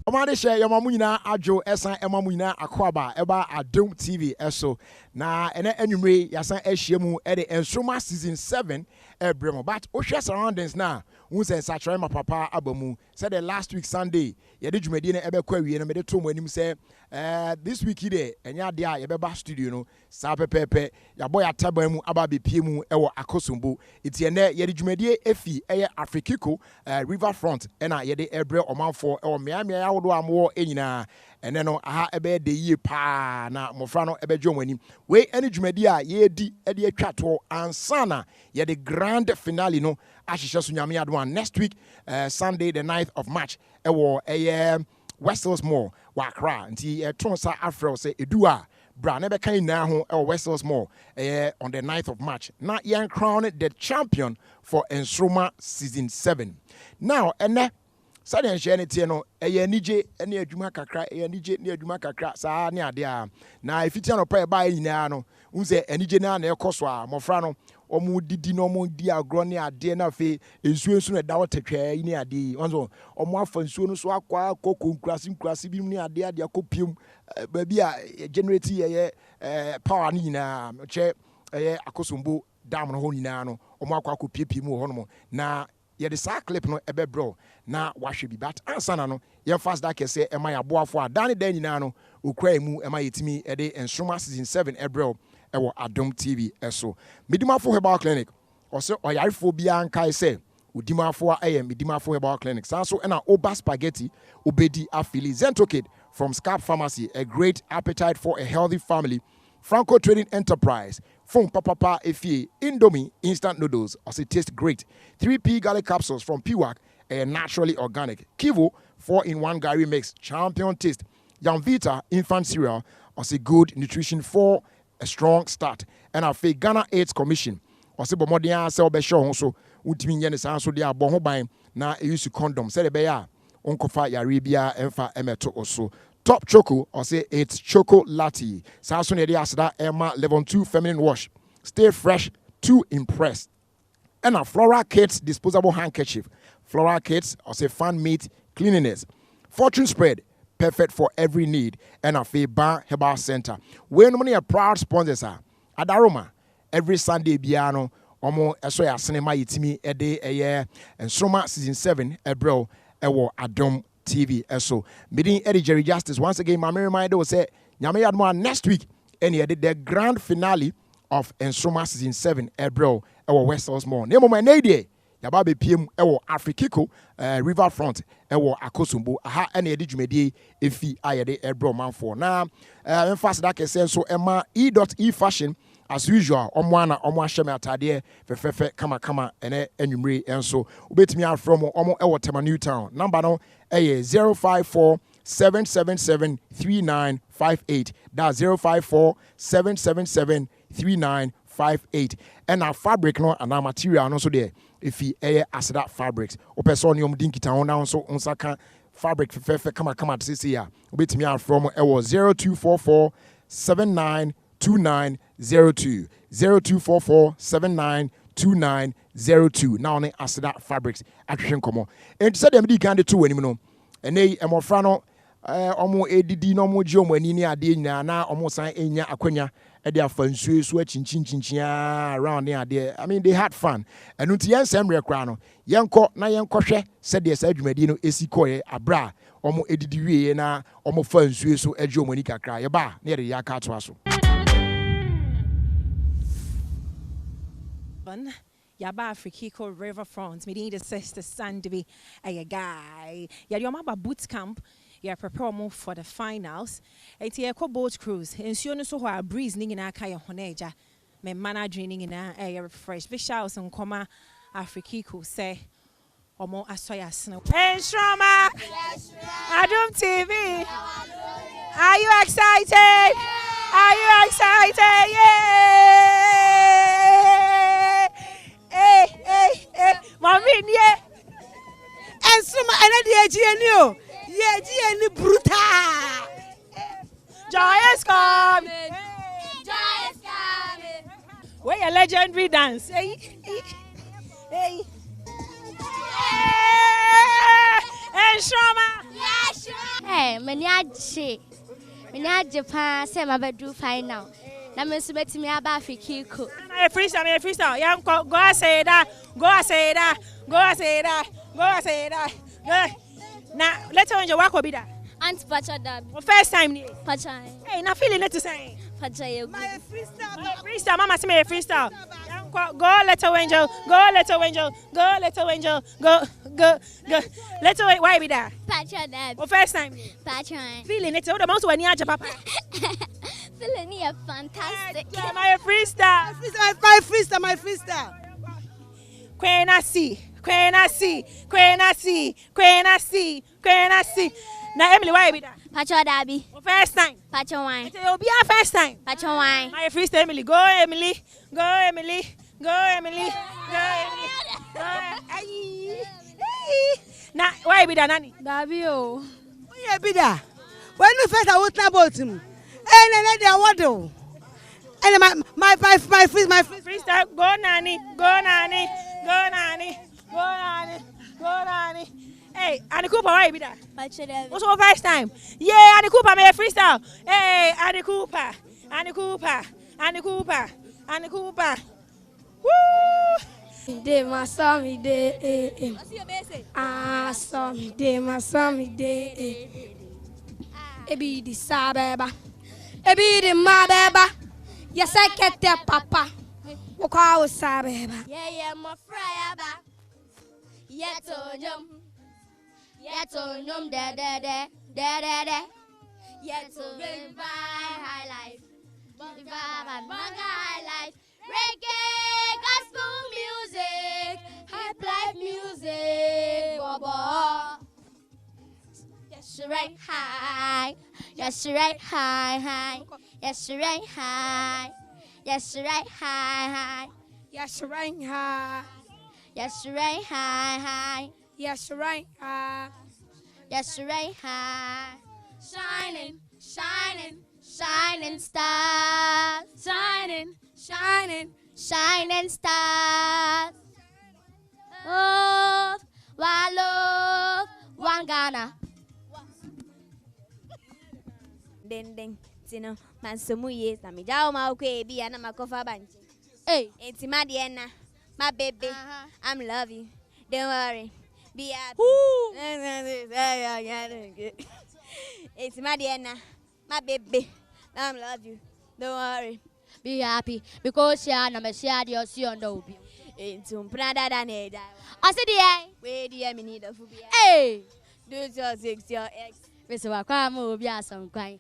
Omade share your mamuna ajo esan emamuna akwaba eba Adom TV eso na ene enwumre yasan ehyiemu e de Nsoromma season 7 ebremo but o hwe surroundings na unsen sachre ma papa abamu said the last week Sunday ye de dwumadi na ebe kwa wie na me de to mo anim say this week ide enya de a ye beba studio no sa pepepe ya boy ataba mu aba bepie mu ewo akosombo iti ene ye de dwumadi efi eye Afrikiko riverfront ena ye de ebre omanfo ewo meamia awodo amwo enyina ene no aha ebe de yie pa na mofra no ebe dwo mani we ene dwumadi a ye di e de atwato ansana ye de grand finale no ahihye so nyame adom next week Sunday the 9th of March ewo Westels Mall wakra nti tronsa afro say edua bra na be kan na ho Westels Mall on the 9th of March na yen crown the champion for Nsoromma season 7 now ene sade nhye ne tie no nije ene adwuma kakra nije ne adwuma kakra saa ne ade a na efiti no pa e ba nyina no unse enije na ekoso a mofra no omu didi no omu di agro ne ade na fe ensuo na dawo tetwa yi ne ade onzo omu afa nsuo no so akwa konkurasi bi ne ade akopiem ba bi a generate ye power ni nyina che akosombo dam no ho nyina no omu akwa kopiepie mu ho no na ye the sack clip no ebe bro na wahwe bi but ansana no ye fast that kese e ma ya boafo a dan dan nyina no okra mu e ma yetimi e de Nsoromma season 7 ebro ewo Adom TV eso medimafo herbal clinic ose oyarefo bia nkai se udimafo a medimafo herbal clinic sanso na oba spaghetti obedi afili Zentokid from Scalp Pharmacy, a great appetite for a healthy family. Franco Trading Enterprise, from Papa Efie, Indomie, instant noodles, also taste great. 3P garlic capsules from Piwak, naturally organic. Kivo, 4-in-1 Gary mix, champion taste. Yamvita, infant cereal, also good nutrition for a strong start. And our Ghana AIDS Commission, also Bomodia, Selbe Show, so Utimin Yenis, so they are Bohobain, now use condom, said a bear, Uncofa Yaribia, Enfa Emeto also. Top Choco, or say it's Choco Latte. Samsung Eddie Asda Emma Level 2 Feminine Wash. Stay fresh to impress. And a Flora Kids disposable handkerchief. Flora Kids, or say fan meat cleanliness. Fortune Spread, perfect for every need. And a Feba Herbal Center. When many are proud sponsors are Adaroma, every Sunday Biano, Omo Esoya Cinema Yitimi Ede Eye, and Nsoromma season 7, Ebro, Ewo Adom TV eso meeting Eddie Jerry Justice once again. My reminder was say nyame yadmo next week and he did the grand finale of Nsoromma season 7 ebro ewo Westels Mall nemo my nade yaba be pm ewo Afrikiko riverfront ewo akosombo aha ene edi dwumedi efi ayede ebro manfo na emphasize that kese so ema E.E fashion as usual omwana omo ahweme atade fefefe kama ene enwumre enso obetimi afrom omo ewo Tema Newtown number no 054-777-3958. That's 054-777-3958. And our fabric no and our material no so there. If he asida fabrics, or personium dinkita on down so on saka fabric fefe kama to see ya. Obit me out from 0244-792902. 0244-792902. Now on asida fabrics action come on. And said them di can do anymore. And they emofrano omo edidi no mo gyo mani ni ade nyina na omo san enya akwanya e de afansuo so achinchin around the ade. I mean they had fun. And unti yen semre kra no yenko na yenkohwe said the adwumadi no esikoye abra omo edidi wie na omo fansuo so agyo mani kakra ye ba na ye de aka to aso. Yaba Afrikiko Riverfront, me need a sister son to be a guy. Your mama boot camp, you prepare more for the finals. It's a boat cruise. And soon so a breeze ning in a kaya honeja. Me mana draining in a fresh vishals and comma Afrikiko say or more asoya snow. Nsoromma! Adom TV! Are you excited? Are you excited? Yeah! Hey, Mami, yeah. Nsoromma, and the GNU. Yeah, GNU brutal. Joy is coming. Joy is coming. Where a legendary dance. Hey. Nsoromma. Yeah, sure. Many Japan say my bedroom final. Na me so betimi aba Fikiko. Na freestyle. Yeah, go say that. Go. Now, let's go walk obi da. Aunt Pacha da. First time ni. Pacha. Hey, na feeling it to say. Pacha you. My freestyle. Freestyle, mama say me freestyle. Go little angel. Go. Little why be that? Pacha da. First time. Pacha. Feeling it. The most when you papa. Feeling you fantastic. Yeah, my freestyle. My freestyle. Queen I see. Now Emily, why be that? Pacha Dabi. First time. Pacha wine. It'll be our first time. Pacha wine. My freestyle Emily. Go Emily. Now why be that, Nani? Dabi o. Yeah, be that. When you first I was about him. And then they are what? And my Freestyle. Go Nani. Hey, Annie Cooper, why be that? Pacha Dabi. What's our first time? Yeah, Annie Cooper, my freestyle. Hey, Annie Cooper. Woo! Day my sammy day. What's your message? Sammy day. Ebi di sabeba. Ebi di mabeba. Yes, I get there, Papa. Waka was sabeba. Yeah, my friaba. Yeto nyum da. Yeto revive high life. Revive manga high life. Reggae, gospel music, hype life music, Baba. Yes, right high. Yes, right high. Yes, right high. Yes, right high. Yes, right high. Yes, right high. Yes, right high. Yes, right high. Shining stars. Shining stars. Oh, one love, one Ghana. Ding, Tino, Mansumu yes, na mijao maukwe bi ana makofa banchi. Hey, It's my Diana, my baby. I'm love you. Don't worry. Be happy. It's my Diana, my baby. I'm love you. Don't worry. be happy because you are not share your see on the obi. It's prada daneda. I said, yeah. Where do you need a phobia? Hey, Do your six, your ex. Mr. Wakamo, be some kind.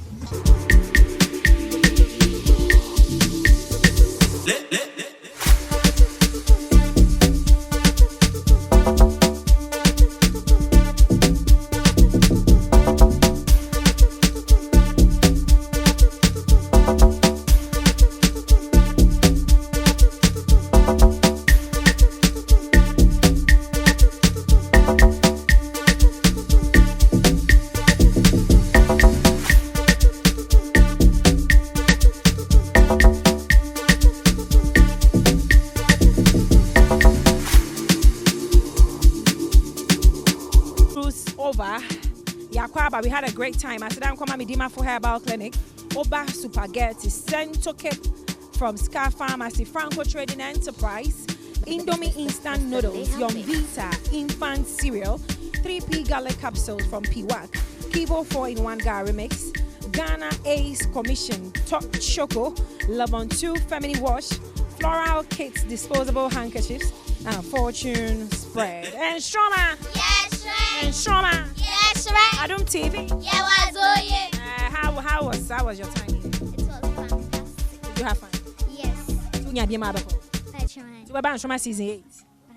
Yakwaba, we had a great time. I said, I'm coming to Dima for Herbal Clinic. Oba Supergetti, Sento Cake from Scar Pharmacy, Franco Trading Enterprise, Indomie Instant Noodles, Yum Vita, Infant Cereal, 3P Garlic Capsules from Piwak, Kibo 4-in-1 Gary Mix, Ghana Ace Commission, Top Choco, Levon 2 Feminine Wash, Floral Kits Disposable Handkerchiefs, and Fortune Spread. And Nsoromma! Yes, right. Nsoromma! Yes, right. Adom TV. Yeah, was oh yeah. How was your time here? It was fantastic. Did you have fun? Yes. You had your I tried. You were back from season 8. I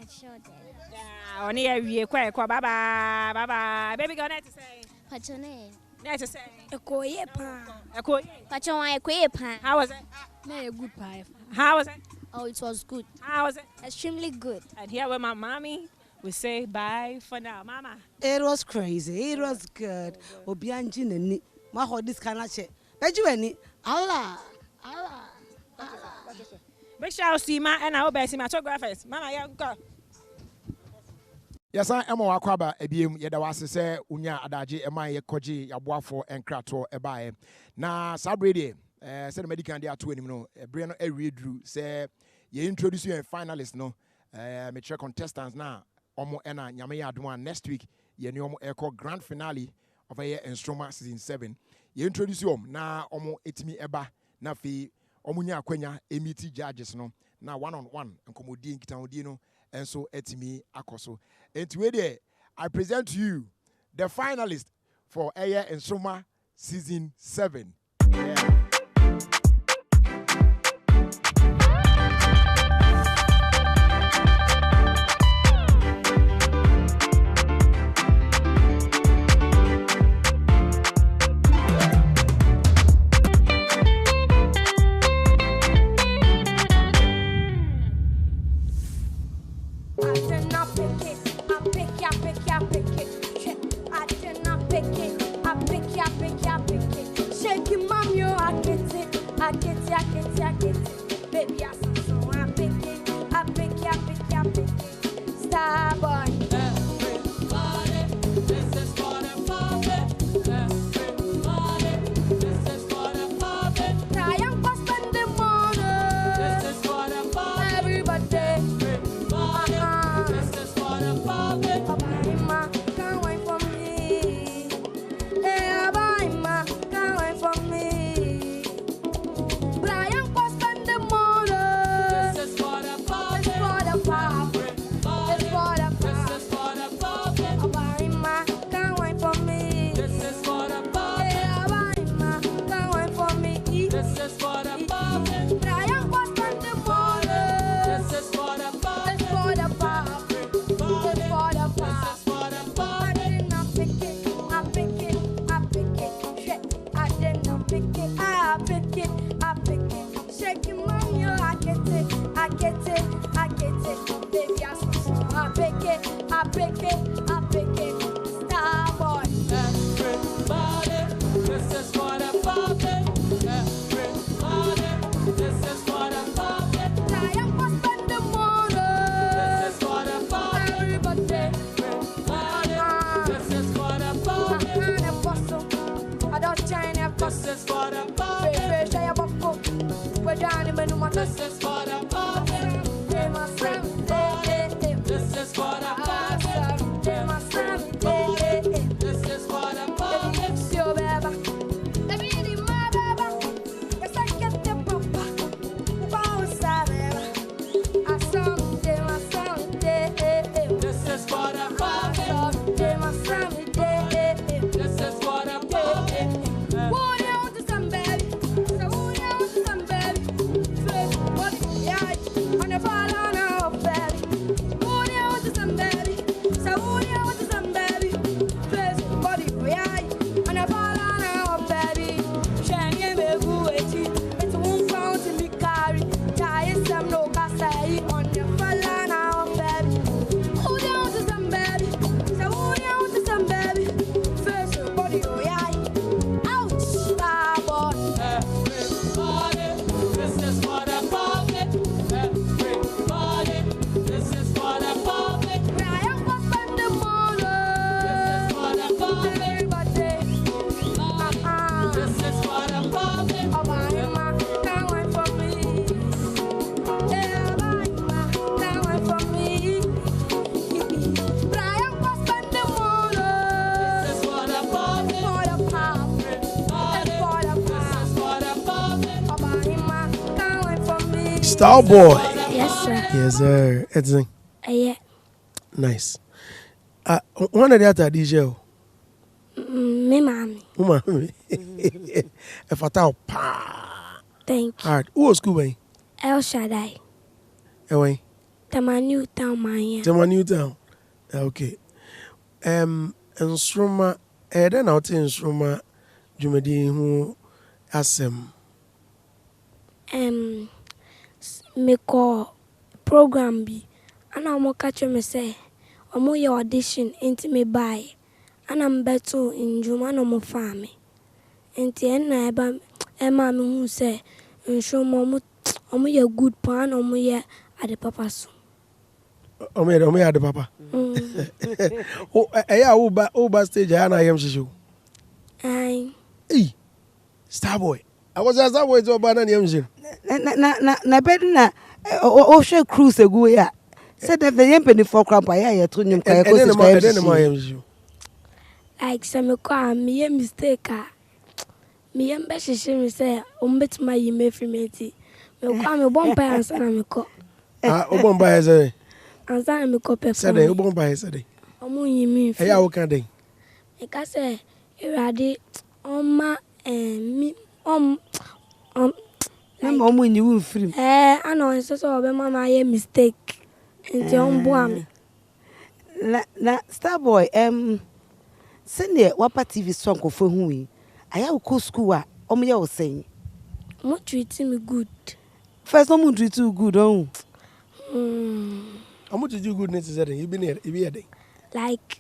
sure did. Yeah, on here we quiet. Bye bye. Baby girl, nice to say. Pachone. Nice to say. Ekoye pa. Pachon, I pan. How was it? No, a good pie. How was it? Oh, it was good. How was it? Extremely good. And here with my mommy, we say bye for now, Mama. It was crazy. It was good. Obianji neni. Ma hold this kind of shit. Bet you any? Allah. Big shout out to you, ma, and I hope I see my photographers. Mama, yeah, go. Yes, I am a wakwaba ebiem yeda wase se unya adaje ema ye koji yaboafo enkrato ebae. Na sabrede se medical dey ato anim no ebre no eredru se ye introduce you finalist no me check contestants na omo ena nyame ya adom next week ye ne omo echo grand finale of a Nsoromma season 7. Ye introduce you na omo etimi eba na fi omo nya akwanya emiti judges no na one on one nkomodi nkitaodi no enso etimi akoso. And today, I present to you the finalist for Nsoromma season 7. Yeah. Baby, I pick it. Star boy. Everybody, this is for the party. Everybody, this is for the party. Try and spend the money. This is for the party. Everybody, this is for the party. Obama, can't wait for me. Hey, Obama, can't wait for me. I pick it. Star boy. Everybody, this is for the party. Everybody, this is for the party. Try and spend the money. This is for the party. Everybody, this is for the party. I don't China. This is for the party. We're down in Benuma. This is for the party. This is for the party. This is for the party. It's your baby. Let me be my baby. Yes, I get the papa. Bounce out there. I saw my Sunday. This is for the party. My Sunday. This is for the party. What else to somebody? So what else to somebody? What yeah, on the fall on our belly. What else to somebody? So what else to somebody? Face body yeah, on the fall on our belly. Shiny me go it. It's 1 pound to be carried. Tie some no casai on the fall on our belly. Who down to somebody? So who down to somebody? Face body yeah. Ouch, star boy. Everybody, this is for the public. Everybody, this is for the public. Try and spend the money. This is for the public. Everybody, this is for the public. Obama, can't wait for me. Obama, can't wait for me. Try and spend the money. This is for the public. For the public. Obama, can't wait for me. Star boy. Yes, sir. Yes, sir. Everything Yeah. nice. One of the other DJ. Me, mommy. Woman, if I tell pa. Thank you. Hard. Who was school way? El Shaddai. Away. My new town, man. To my new town. Okay. Nsoromma. Then out in Nsoromma. Jumedi who asem. Me call program B. And I'm catch me say, I'm your audition into me buy. And I'm better in Juma no more family. And the end, Emma who say, Nsoromma, I'm your good pan, I'm here at the papa's. Ome ade papa. Oh, Uba stage, I am show. Aye. Hey, Starboy. I was a Starboy to Banana Yamjin. Na bedina o hwe cruise egu ya said that the yempeni for crap ya to nyum kwa ko Yamju. Like some car, me a mistake. Me and Bessie me say, bet my mefrimeti. Me come a bomb by and son me cop. Obon by a And son me cop a Saturday, Obon by a Saturday. You mean, Hey, how can they? like I say, you ready on my and me Mom when you free. I know it's so my mistake. And your boy. Na Starboy send the Wapa TV song for who I have co school o saying. What treating me good? First no treat too good oh. How much did you goodness is that you been here? You be Like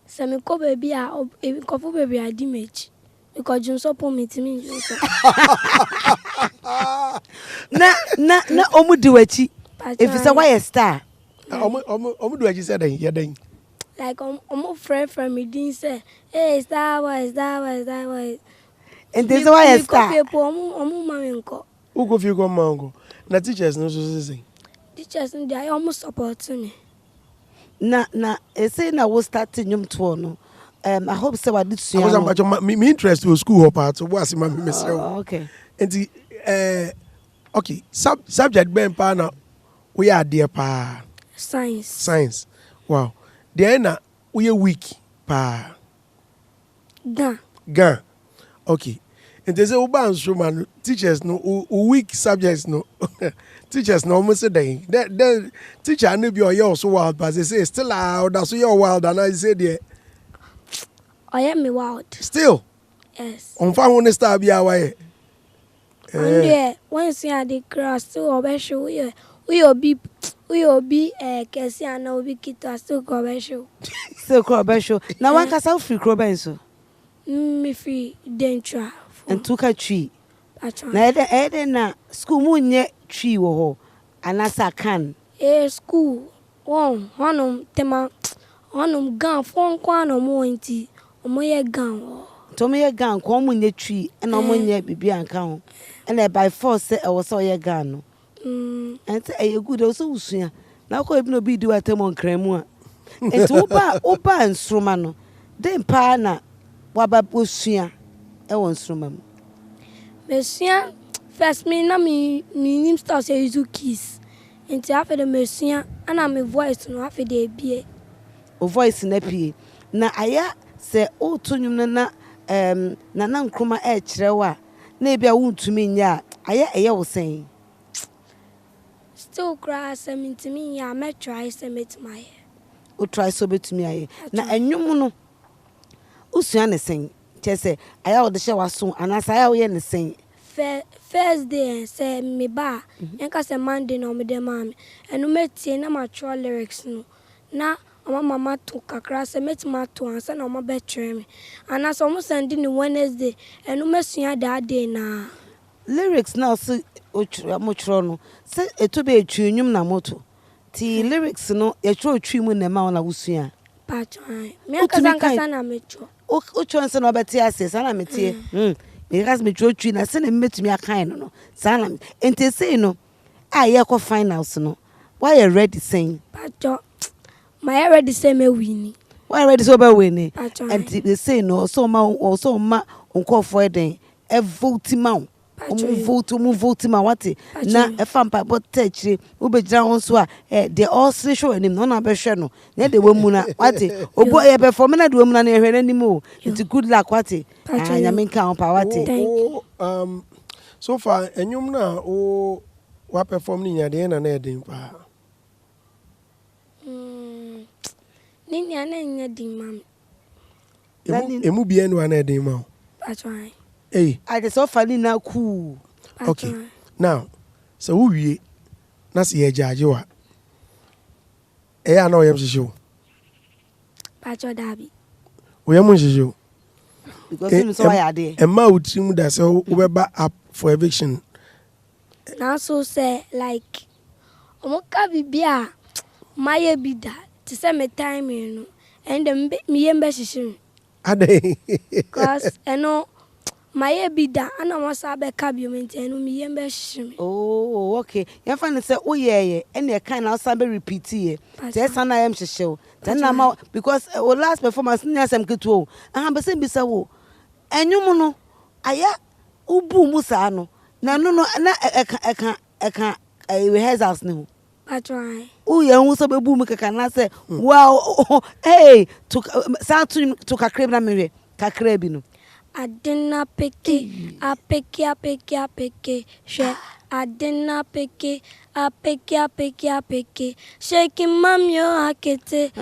some co baby or even coffee baby I damage. Because you so poor me to me. Na omu diwechi. If it's a why a star. Omu do I said ya then. Like friend from me didn't say, hey, that was. And there's why a star. Who go you go mango? Na teachers no so say. Teachers they almost support me. Na say na we start nyum to no. I hope so I did see. I was me interest to school hop part so was my okay. And the okay, subject ben pa na we are dear pa. Science. Wow. Then we are weak pa. Gan. Okay. And they say Nsoromma teachers no weak subjects no teachers no almost say that teacher no be your so wild but they say still out that's your wild and I say there I am me wild. Still? Yes. On fa won star be away. And yeah, once you are the grass still obesho we obi kesi ana obi kita still obesho. Still obesho. Na wan kasa free kroben so. Me free dentra. And took a tree. Na ede na school mu nye tree wo ho. Anasa kan. School. Honum tema honum gan fon kwa no mo nti. Omo ye gan wo. To me ye gan ko omo nye tree na omo nye bibi anka ho. Na by force say e wo so ye gan no. And say e good o so usua. Na ko ebi no bi di watem nkremu a. Enti oba Nsoromma no. Den pa na waba osua e won Nsoromma mu. Mesia first me na me nim start say you kiss. Enti after the mesia ana me voice no after the bie. O voice na pie. Na aya se o to nwum na na Nkrumah e kirewa na bia wuntumi nya aya eye wo sen. Still cry me ya me try submit my. O try so betumi aye. Na enwum no usua ne sen. Chese aya wo de hye waso anasa aya wo ye ne sen. First day say me ba enka say Monday no me dem am enu metie na matro lyrics no na mama to kakra say metima to ansa na mama be twere me anasa omo send ni Wednesday enu mesua that day na lyrics now so mo no say eto be etwi nwum na moto ti lyrics no ye tro twi mu na ma na wusua patron me akasa na mecho o chonse no beti ase sana metie because me tro twi na se na metumi akan no sana ente say no aye ko finals no why you ready saying patron my already say me winning why ready so be winning and they say no so ma onko for den e vote ma vote ma what na e fam pa but techire wo be gira won so a they all say show anim no na be hwe no na de wo mu na what obo e perform na de wo mu na hwe anim o it's good luck what anya me kan pa what so far enyum na o wa perform ni nya de na edin pa Nini ana din mam. Emu bi enu ana din ma. Patron. Hey. I just so funny now cool. Okay. Now, so who we na se ye jage wa. Ana oyem shisho. Patron Dabi. Oyem shisho. Because him so why there. E ma utim da se wo be ba up for eviction. Now so say like omo ka bibia maye bi that to say me time, you know, and then me embassy. Ade. Because I know my be that and I was a back cabinet and me embassy. Oh, okay. Your friend say, oh yeah, and you can also be repeat here. That's an I am to show. Then I'm out because our last performance near some good to. I have seen Bissau. And you know, aya ubu musano. No, na I rehearsals no. That's right. Oh, yeah, who so be boom can say, wow, hey, took sound to Kakreb na mere, Kakrebino. I didn't pick it, I pick it, shake. I didn't pick it, I pick it, shaking mom, you I get it,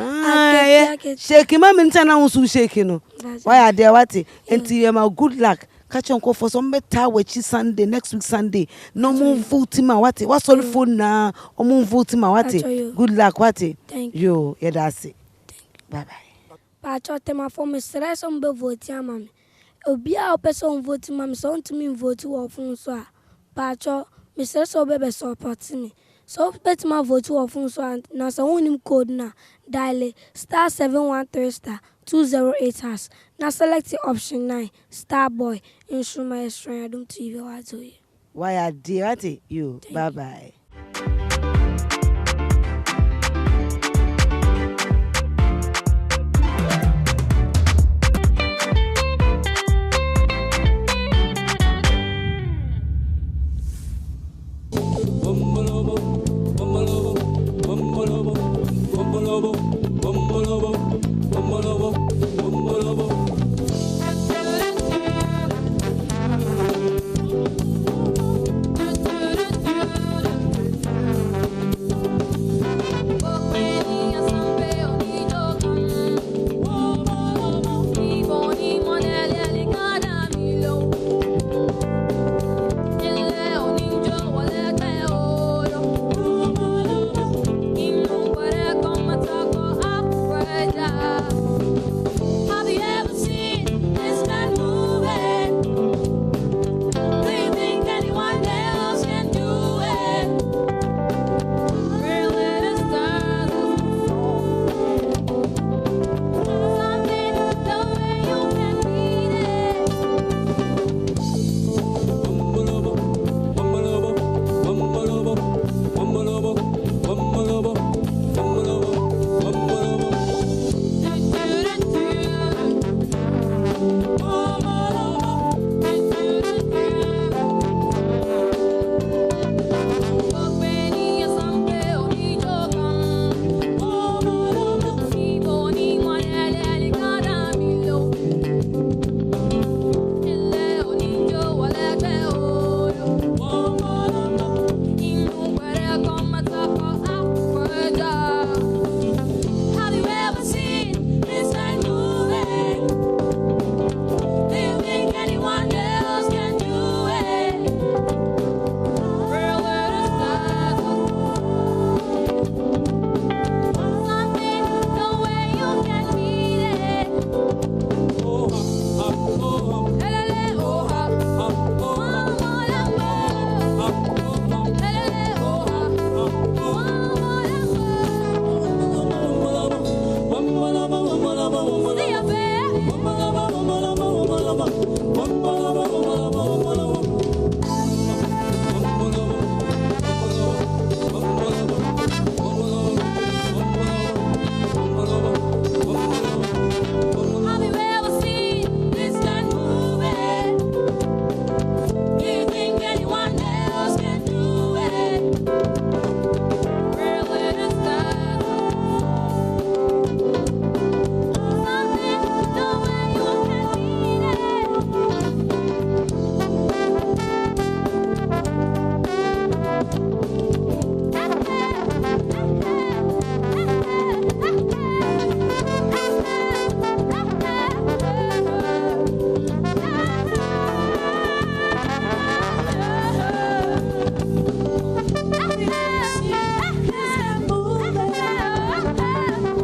Shaking mom in town, also shaking. Why are there what? Until you have good luck. Catch on call for some better which is Sunday, next week Sunday. No more voting my what? What's all phone now? Or more voting my what? Good luck, what? Thank you. Yeah, that's it. Bye bye. But I tell my former stress on the vote, mammy. Obia a person voting, mammy, so to me vote to often so. Pacho, Mr. So baby support me. So bet my vote to often so and now so him code now. Dial *713*208 hash. Now select the option 9 star boy. Nsoromma Adom TV what do you? Why are dear you? Bye bye.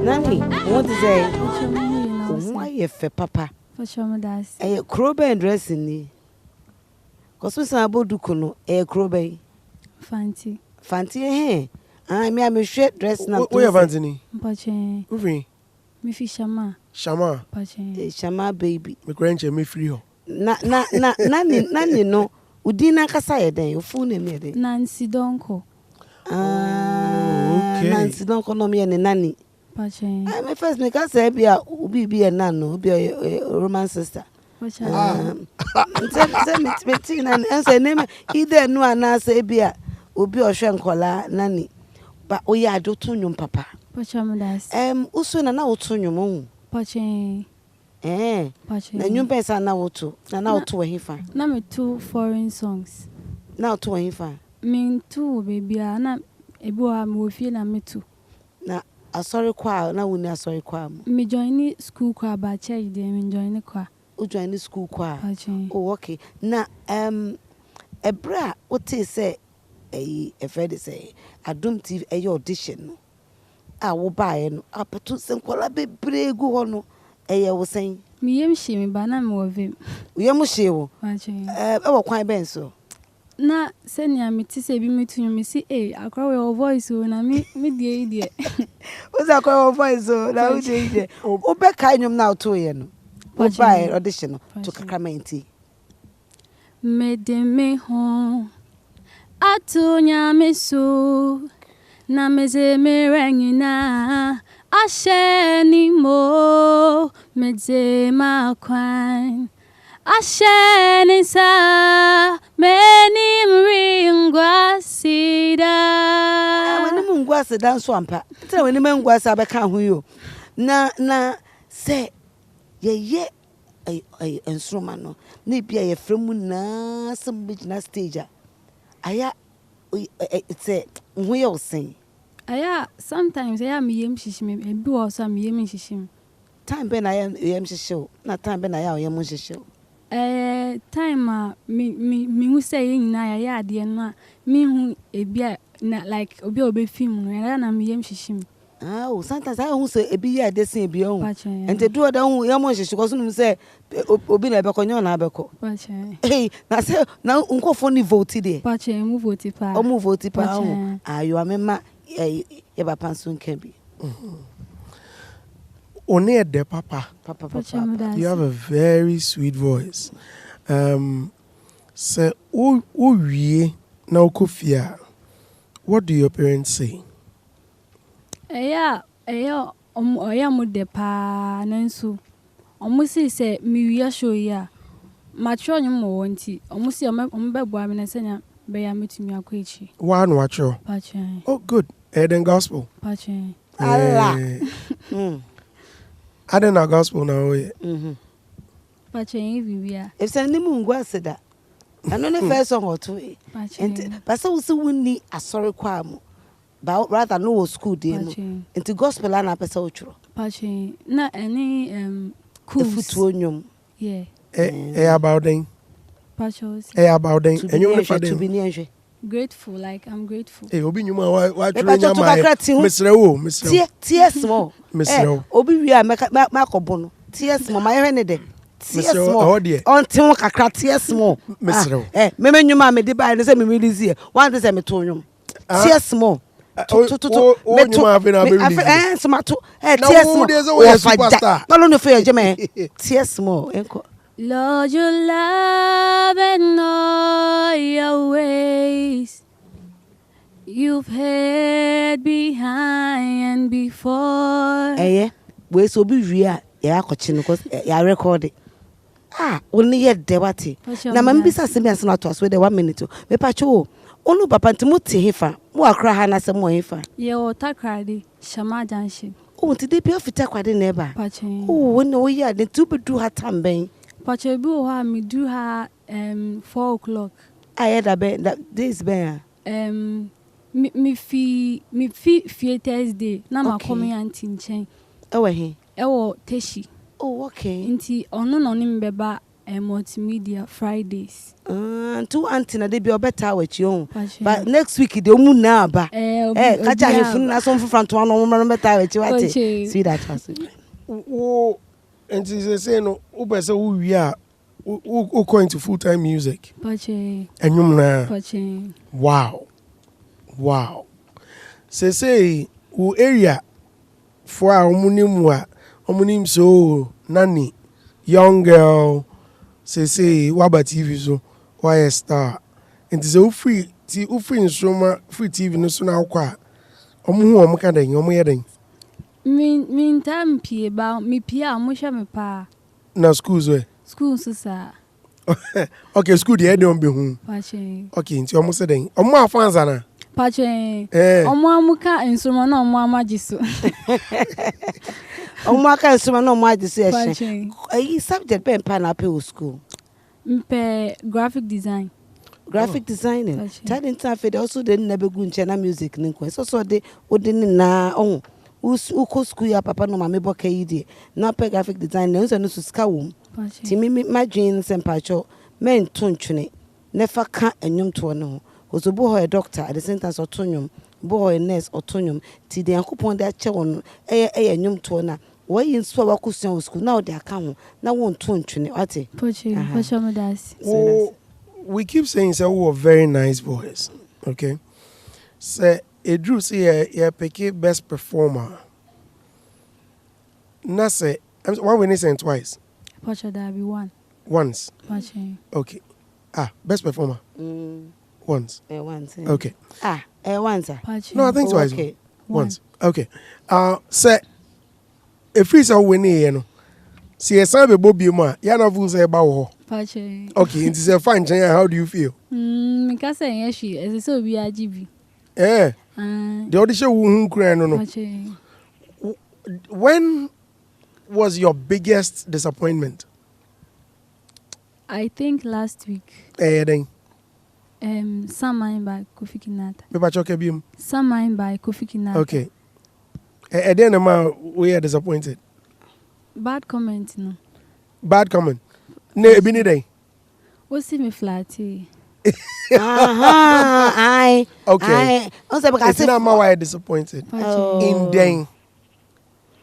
Nani, what is it? Why if papa? For sure, that's A crowband dressing me. Cause we saw about Dukono, a crowbay. fancy. Fancy, eh? Ah, me am short dress na. Where Vantini? Pache. Ufi. Me fi Shama. Shama. Pache. Shama baby. Me grandche me free ho. Nani no. Udina kasa ye den. Ofu ne me den. Nancy Donko. Ah, okay. Nancy Donko no me ne nani. Pache. I me first me ka say bia obi bi e nano, obi a romance sister. Pache. Me ti na ense name either no ana say bia obi ohwe nkola nani. Ba oya adoto nyum papa. Pache mudas. Usu na woto nyum hu. Pache. Pache. Na nyum pesa na woto. Na woto we hifa. Na me 2 foreign songs. Na woto we hifa. Me 2 baby na ebi wa me ofie na me 2. Na asori kwa na wuni asori kwa mu. Me join school kwa ba church dey me join kwa. O join school kwa. Pache. Oh okay. Na ebra wote say Fred say Adom TV audition no. Wo bae no apeto senkola bebre gu ho no wo sen. Me yem she me ba na me wo vim. Yem she wo. Pache. Wo kwan ben so. Na senia me ti se bi metu me si akwa we voice o na me die. Wo za kwa voice o na wo die. Wo be kai nyum na to ye no. Wo bae audition no to kakramenti. Me de me ho atunya me so na meze me rangina asheni mo me de ma kwan asheni sa meni mringwa sida wani mungwa sida nso ampa tira wani mungwa sa be kan ho yo na se ye Nsoromma no na bia ye fremu na some na stage aya it's who you sing aya sometimes aya me yem shishim ebi wo so me yem shishim time ben aya yem shishim na time ben aya yem shishim time me hu say yin na ya ade no a me hu ebi na like obi film no na me yem shishim sometimes I who say ebi ya de sin ebi ohun and they do that hu yem shishim cause no say obi na be ko nyon na be ko hey na say na unkofo ni vote there pache mu vote pa o mu vote pa ayo amema ye ba panso nkan bi One de papa. You have a very sweet voice. So we na ukofia. What do your parents say? Oya mu de pa nanso. Omo say me wi show ya. Matro nyum mo wonti. Omo say omo be boa me na senya be ya metumi akwachi. One watcho. Pache. Oh good. Eden gospel. Pache. Allah. Adena gospel now. Pache vivia. If send him ngwa seda. Ano ne first song or two. And pasa wo se wonni asori kwa mu. Ba rather no school dey no. Into gospel na pesa wo churo. Pache. Na any cool futu onyum. Yeah. About them. Pache. About them. And you want to be grateful, like I'm grateful. Hey, obi nyuma wa churo nyama. Mr. Tie small. Obi wi a makobo no. Tie small my hwe ne de. Tie small. Until wo kakra tie small. Mr. Me nyuma me de ba ne se me release here. One day say me to nyum. Tie small. Me nyuma afi na be release. So mato. Tie small. Superstar. No no for jeme. Tie small. Enko. Lord, your love and all your ways, you've had behind and before. We so be real. Ya kochi no cause ya record it. Only yet de wati. Na mambisa semi asena to aso de 1 minute. Me pacho onu papa ntimu te hefa. Mo akra ha na se mo hefa. Ye o takrade Shama Junction. Nti de bia fita kwade na eba. Pacho. Wona o ya de tu bedu ha tamben. Pacho bi o ha me do ha 4 o'clock. Ayeda be that this be me fi Thursday na ma come auntie nchen. Ewe he. Ewo Teshi. Oh okay. Nti ono no ni mbeba multimedia Fridays. Two auntie na de bi obeta wachi on. But next week de omu na aba. Kacha he fun na so front one no mo beta wachi wate. See that fast. Oh, and say no, ubese who we are. Who going to full-time music? Pache. And you na. Pache. Wow. say who area for omunim so nanny young girl say waba TV so why a star and is free Nsoromma free TV no so now kwa omu ka den omu yeden Min time pie ba me pia mo hwe me pa na schools we schools sa okay school dey dey on be hu pache okay nti omu se den omu afanza na pache omu amuka Nsoromma na omu amajiso omu aka Nsoromma na omu ajiso e pache hye subject pen pa na pe school mpe graphic design designer talent afede also dey na begu nche na music ni nko so dey odini na ohun uko school ya papa no mama boka yidi na pe graphic design nso no suska wom ti mi madwin sempacho men tontwene nefa ka enwom to no ozo bo ho a doctor at the same time so tonyom bo ho a nurse otonyom ti de yakopon de ache won enwom to na why in so wakusun school now they account na won tontwene ate pache me das we keep saying say we were very nice boys okay say Edru say yeah pick best performer. Na say why we say twice? Pacha that be one. Once. Pacha. Okay. Best performer. Once. Once. Okay. Once. Pacha. No, I think twice. Okay. Once. Okay. Say if we say we need you know. See a son be Bobby ma. Ya na fu say ba wo. Pacha. Okay, it is a fine change. How do you feel? Me ka say yes she as so be agibi. The audition who no. When was your biggest disappointment? I think last week. Then. Samine by Kofi Kinata. Pepa choke bim. Samine by Kofi Kinata. Okay. Then we are disappointed. Bad comment no. Bad comment. Ne bini day. What's me flatty? I okay. Also because it's not why I disappointed. In then.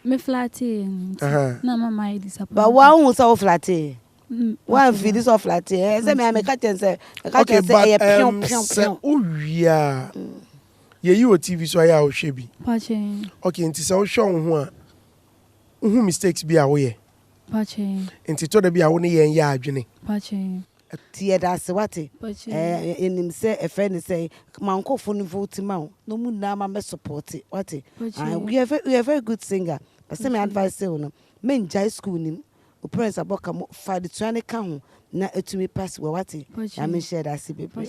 Me flatty. Na mama disappointed. But one was so flatty. One feed is so flatty. Say me I catch say oh yeah. Yeah, you a TV so I will shebi. Okay, nti say o show ho a mistakes be away. Pache. Nti to da be awo ne yen ya adwene. Pache. Tie da se wate. Enim say a friend say mankofo no vote ma no mu na ma me support wate. We are very good singer. But say me advice say no. Men jai school nim. O parents aboka mo fa the training ka ho na etumi pass we wate. I mean share that se baby.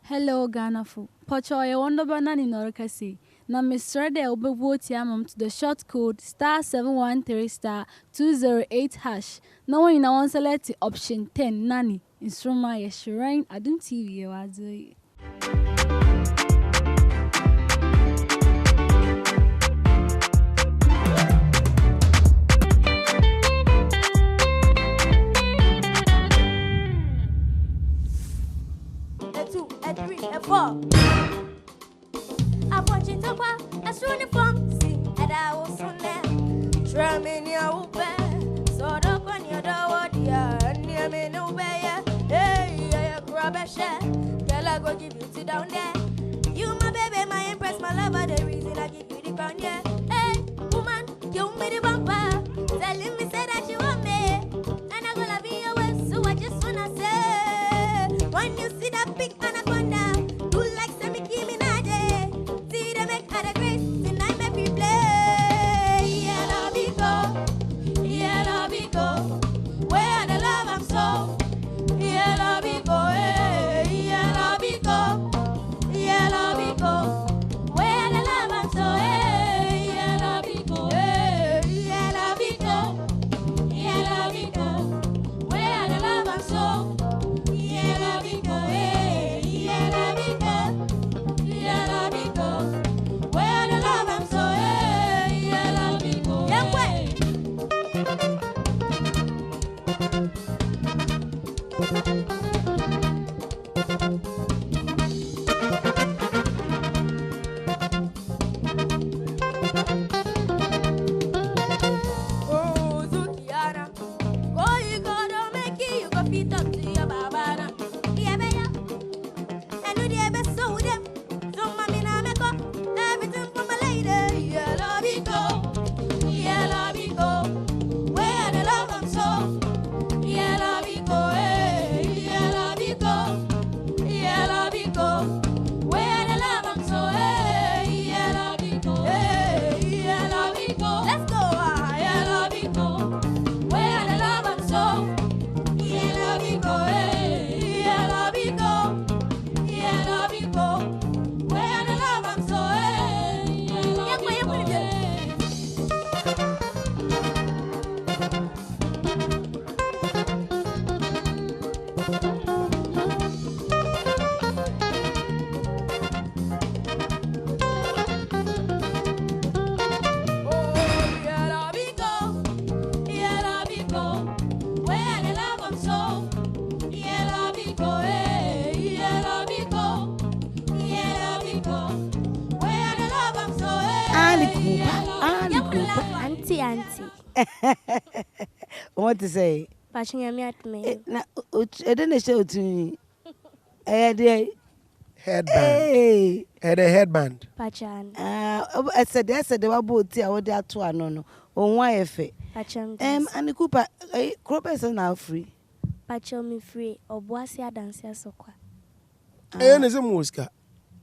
Hello Ghana fo. Pacho I wonder banana in Orkasi. Na Mr. De vote yamam to the short code *713*208#. Now when I want select option 10 Nani Nsoromma ye shrine Adom TV wazo. A 2, a 3, a 4. I'm watching the one as soon as from see and I was on there. Tramming your bed, so don't on your door, dear, and near me no bear. Hey, grab a share. Girl, I go give you sit down there. You, my baby, my impress, my lover, the reason I give you the crown, yeah. Hey, woman, give me the bumper. Telling me, say that you want me, and I'm gonna be your way, so I just wanna say, when you see that big anaconda, do like semi give me. Where the love I'm so, yeah, love it go, yeah, love it go, yeah, love it go. Where the love I'm so, yeah, Auntie. What to say? Patricia, me at me. Na I don't show to me. Headband. Had a headband. Pachan. I said they were both here. What they are to no. On why if Pacham. and the Cooper Cropers are now free. Pacham me free. Or boasia dance so qua. And is a muska.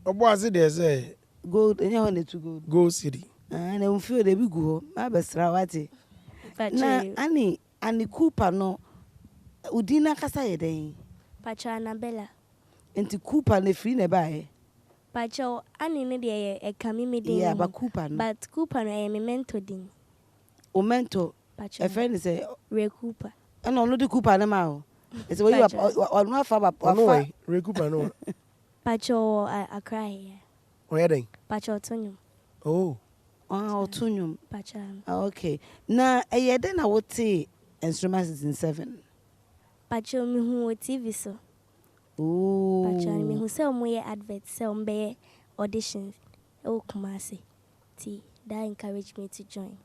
Or was it there say Gold and you want to go city? And I will feel they will go. My best rawati. Na Pacham. Annie and the Cooper no Udina Casayede. Pachana Bella. And to Cooper the free nearby. Pacho, Annie Nadia, a camimi day. Yeah, but Cooper. But Cooper, I am a mentor ding. O mentor. Pacho. A friend is a Ray Cooper. and on the Cooper now. It's where you are on my father. No, recoup no. Pacho, I cry here. Wedding. Pacho Tonium. Oh, Tunium. Pacham. Okay. Now, a year then I would say instruments in 7. Pacho me who TV so. Oh, Pacham me who sell more adverts, sell me auditions. Oh, Kumasi. T. That encouraged me to join.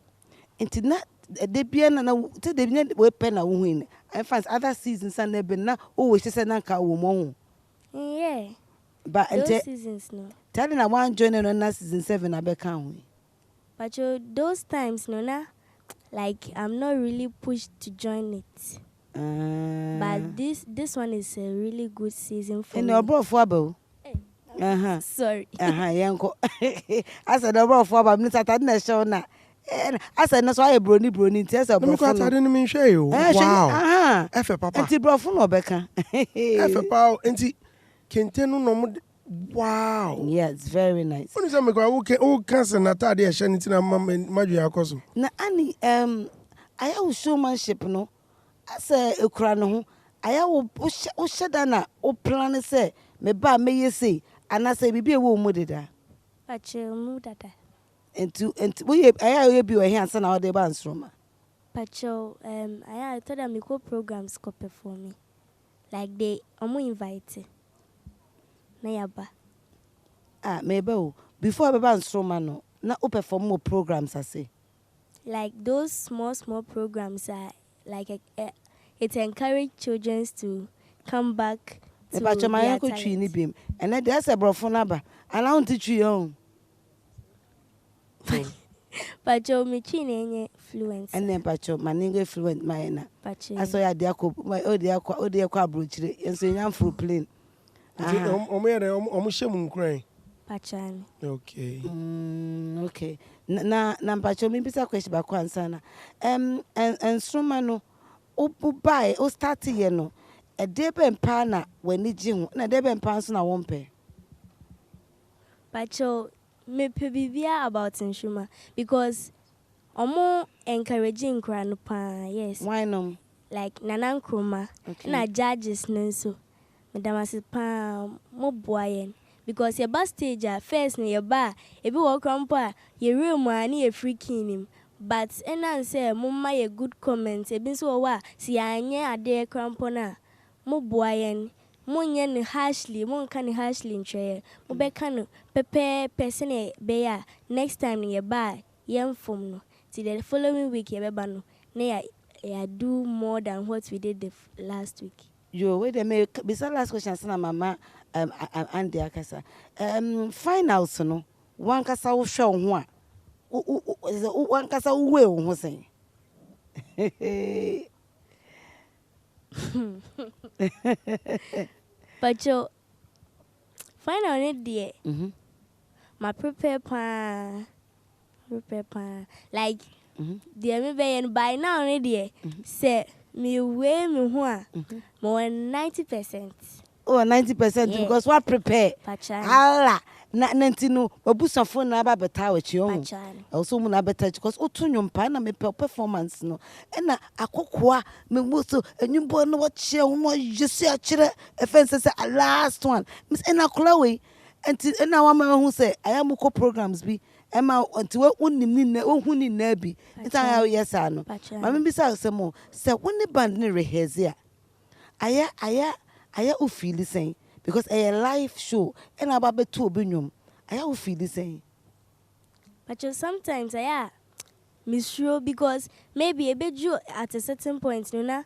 and not the piano to the weapon I win. I find other seasons and they've been now always just an anchor woman. Yeah. But Those seasons, no. telling I want joining on season 7, I bet can't we? Pacho, those times, no, na, like I'm not really pushed to join it. But this one is a really good season for and me. your bro for abo. Sorry. Yanko. I said, the bro for about Mr. Tadna show na. And I said, that's why I brony test of bro. I didn't mean show you. Wow. F papa. Auntie bro for no becca. F papa. Auntie Kenteno no. Wow. Yeah, it's very nice. When is okay? Oh, cancer Natalia Shanitina Magia Coso. Na Annie, I have showmanship, no. I say, a crown, I will push Oshadana, or plan say, me ba may you say, and I say, be a woman did that. Pacho, mudada. And we I will be a hands and our day Nsoromma. Pacho, I thought that my programs could perform me. Like they, invited. Nayaba. Maybe before I Nsoromma no, na perform more programs, I say. Like those small programs are like it encourage children to come back to their talent. And then there's a brofo and I want to teach you. Pacho, me chine fluent. And then Pacho, my nigga fluent, my Pacho. I saw ya dear my dear quabruch, and so young fruit plain. Crying. Pachan. Okay. Okay. Na Pacho, maybe a question about Kwansana. And Nsoromma no, buy, start here no. A deben pana when it's you, na deben pants na won't pay. Pacho, me pebibia about Nsoromma because omo encouraging grandpa, yes. Why no? Like Nana Nkrumah, na judges nenso. Madam Asipa mo boyen because your bus stage first na your bar ebi wo grandpa your room ani e freaking him but enan say mo ma ye good comment ebi so wa si anye ade grandpa na mo boyen mo nye ne harshly mo nka ne harshly ntwe mo be ka no pepe person e be ya next time your bar yem fom no till the following week ye be ba no na ya do more than what we did the last week. You wait a minute. Besides last question, sana mama and the akasa. Finals no. One kasa wo show one. One kasa uwe wo say. But yo, final need there. My prepare pan. Like the me be by now need there. Say me way me ho more 90%. Oh, 90% Yeah. because what prepare. Pachan. Allah. Na nantino babusa phone na ba beta wachi on. Pachan. Also mu na beta because otunyo mpa na me performance no. E na akokoa me muso enyumbo no wachi ho yesi akire offense say last one. Miss ena kola we enti ena wa ma hu say ayamuko programs bi ema enti we unim ni na ohun ni na bi. Nta ya yes ano. Ma me bi say say mo say woni band ni rehearse a. Aya u feel the same because a live show and about to obinyum. Aya u feel the same. But you sometimes I misro because maybe a bit at a certain point, you know.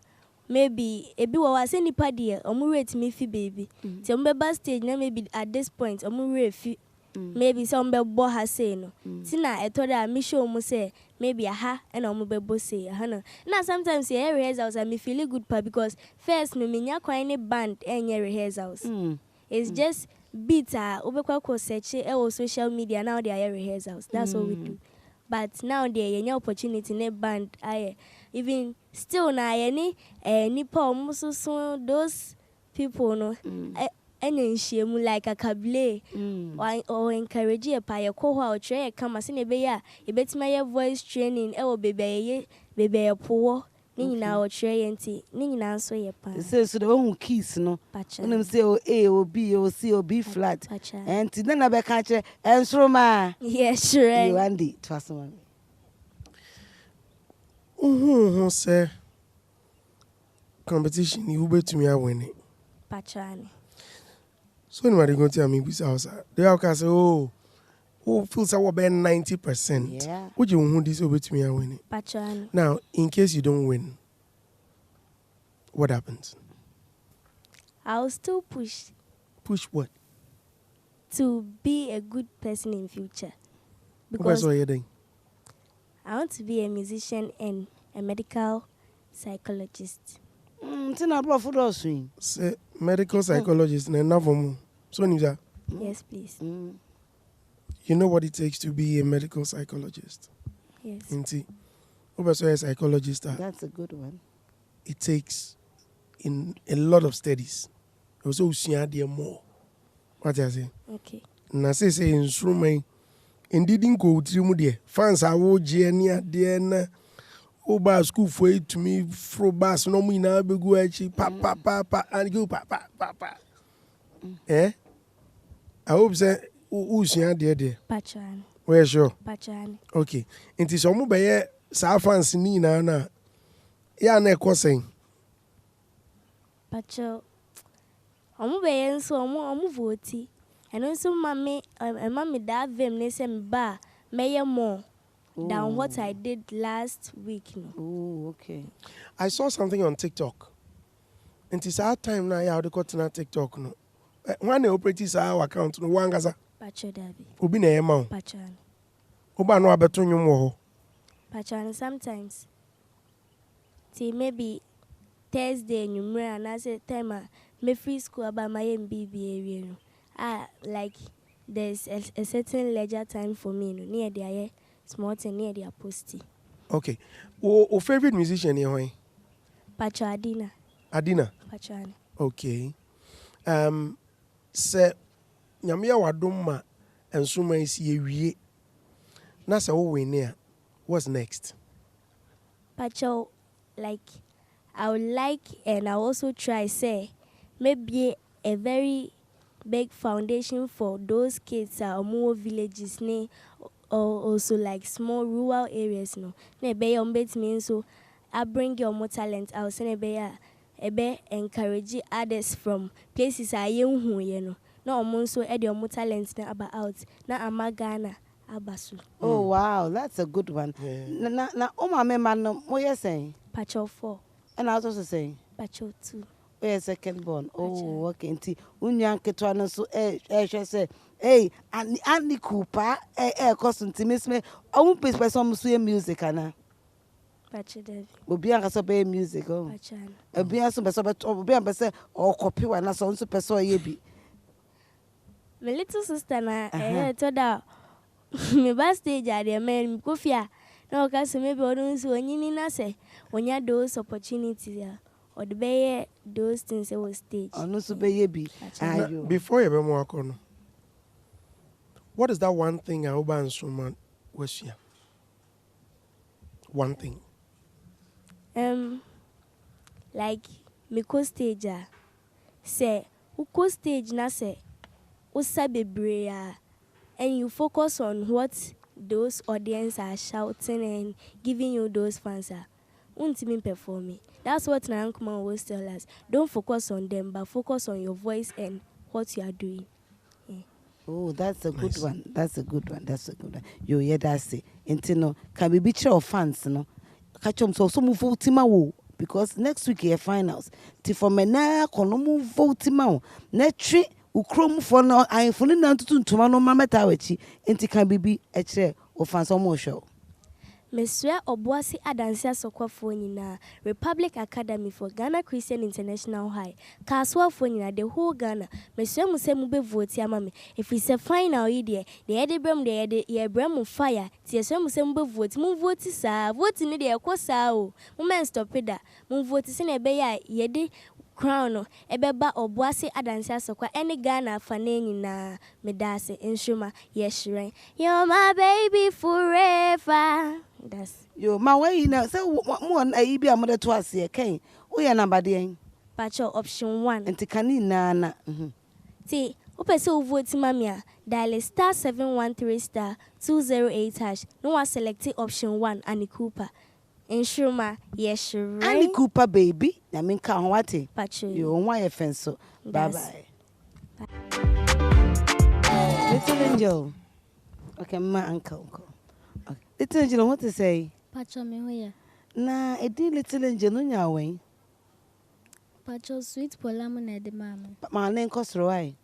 Maybe a bit was any party, or rate me fi baby. Tell me bus stage, maybe at this point, or rate maybe some bell has say no. Tina, I told her, Michelle must say, maybe a ha and a mobile say, Hannah. Now, sometimes your rehearsals and me feel good because first, no minya quite band and your rehearsals. It's just bitter, over search or social media now they are rehearsals. That's what we do. But now there any opportunity in a band, I even still na any nipa so those people no any shame like a cable or encourage a pie coho or tray come as in a bear, a bet my voice training, baby a poor. Nina or tray and tea, Nina so ye pan. Says to the own keys, no. Patcha. Say A or B or C or B flat. Patcha. And then I catch Nsoromma. Yes, sure. You Andy, trust me. Say competition, you bet to me I win it. Patchani. So anybody going to tell me this house? They all can say, oh, who feels about 90%. Yeah. Would you want this over to me? I win it. Patchani. Now, in case you don't win, what happens? I'll still push. Push what? To be a good person in future. Because what are you doing? I want to be a musician and a medical psychologist. Say medical psychologist and enough more. So Nisa. Yes, please. You know what it takes to be a medical psychologist? Yes. Inti. Over a psychologist. That's a good one. It takes in a lot of studies. Also, see more. What I say? Okay. Na say Nsoromma indeed go through there. Fans are all genia there na. Oba school for it to me fro bass no me na be go achi pa and go pa. Eh? I hope say who's there. Patchani. Where sure? Patchani. Okay. Inti so mo be sa fans ni na ya na ekosen. Pacho. Omo be yen so omo vote. And also mommy that vem ne say me ba me more than what I did last week. No. Oh, okay. I saw something on TikTok. And it's our time now, yeah, they got to TikTok. No, when they operate our account, no one gaza. Pacho Dabi. Ubi na ema. Pachan. Uba no abeto nyumo. Pachan sometimes. See maybe Thursday nyumre and I say time me free school about my MBB area. Like there's a certain leisure time for me no near there small thing near their posty. Okay. O favorite musician here? Pacho Adina. Adina. Pachani. Okay. Se nyame Adom Nsoromma isi ewie. Na se wo win here. What's next? Pacho, like I would like and I also try say maybe a very big foundation for those kids are more villages or also like small rural areas no. Ne be means so I bring your more talent out so ne be encourage others from places I you know. No omonso e your more talent na about out na amagana abasu. Oh wow, that's a good one. Na oma me man no what you saying? Pacho 4. And I was also saying Pacho 2. Where's second born? Oh, okay. Nti unyan ketwa so say hey Andy Cooper custom to miss me. I won't pay person so music ana. Pacho David. Obi an so be music oh. Pachana. Obi an so be obi an be say or copy one so person ye bi. My little sister na told her me best stage at the man go fear. No cause maybe odun so nyini na say onya those opportunities or the bay those things that was stage. No so be bi. Before you be more kono. What is that one thing I Oba Nsoromma was here? One thing. Like me co stage say who co stage na say usa bebre and you focus on what those audience are shouting and giving you those fans untimi performing. That's what Nankuma always tell us. Don't focus on them, but focus on your voice and what you are doing. Yeah. Oh, that's a good Nice. one. That's a good one. That's a good one. Yo, yeah, that's it. No, can we be sure fans, no? Catch them so move vote wo because next week here finals. Ti for me na kono move vote ma. Netri ukrom for no I for na tutu ntoma no mameta wechi. Enti can be a chair or fans almost show. Mesua Obuasi Adansia Sokwafo nyina Republic Academy for Ghana Christian International High. Kaswa for nyina the whole Ghana. Mesua mu se mu be vote ama me. If it's a final ye de Edebrem de ye brem fire. Ti esua mu se mu be vote. Mu vote sa. Vote ni de ekosa o. Mu men stop da. Mu vote se na be ya ye de crown no ebeba Obuasi Adansia Sokwa any Ghana fane nyina medase Nsoromma yeshire. You're my baby forever. That's Yo, my way now. So one I be a mother to us here. Ken, we are number the Pacho option 1. and Tikani na. See, open so vote mamia. Dial star 713 star 208 hash. No one select option 1 and Cooper. Nsoromma, yes, right. Annie Cooper baby. I mean can what Pacho. you why a fence so. Bye That's- bye. Little angel. Okay, my uncle. Okay. Little angel, what to say? Pacho me hoya. Na edi little angel no nyawe. Pacho sweet polamu na de mame. My name cost right.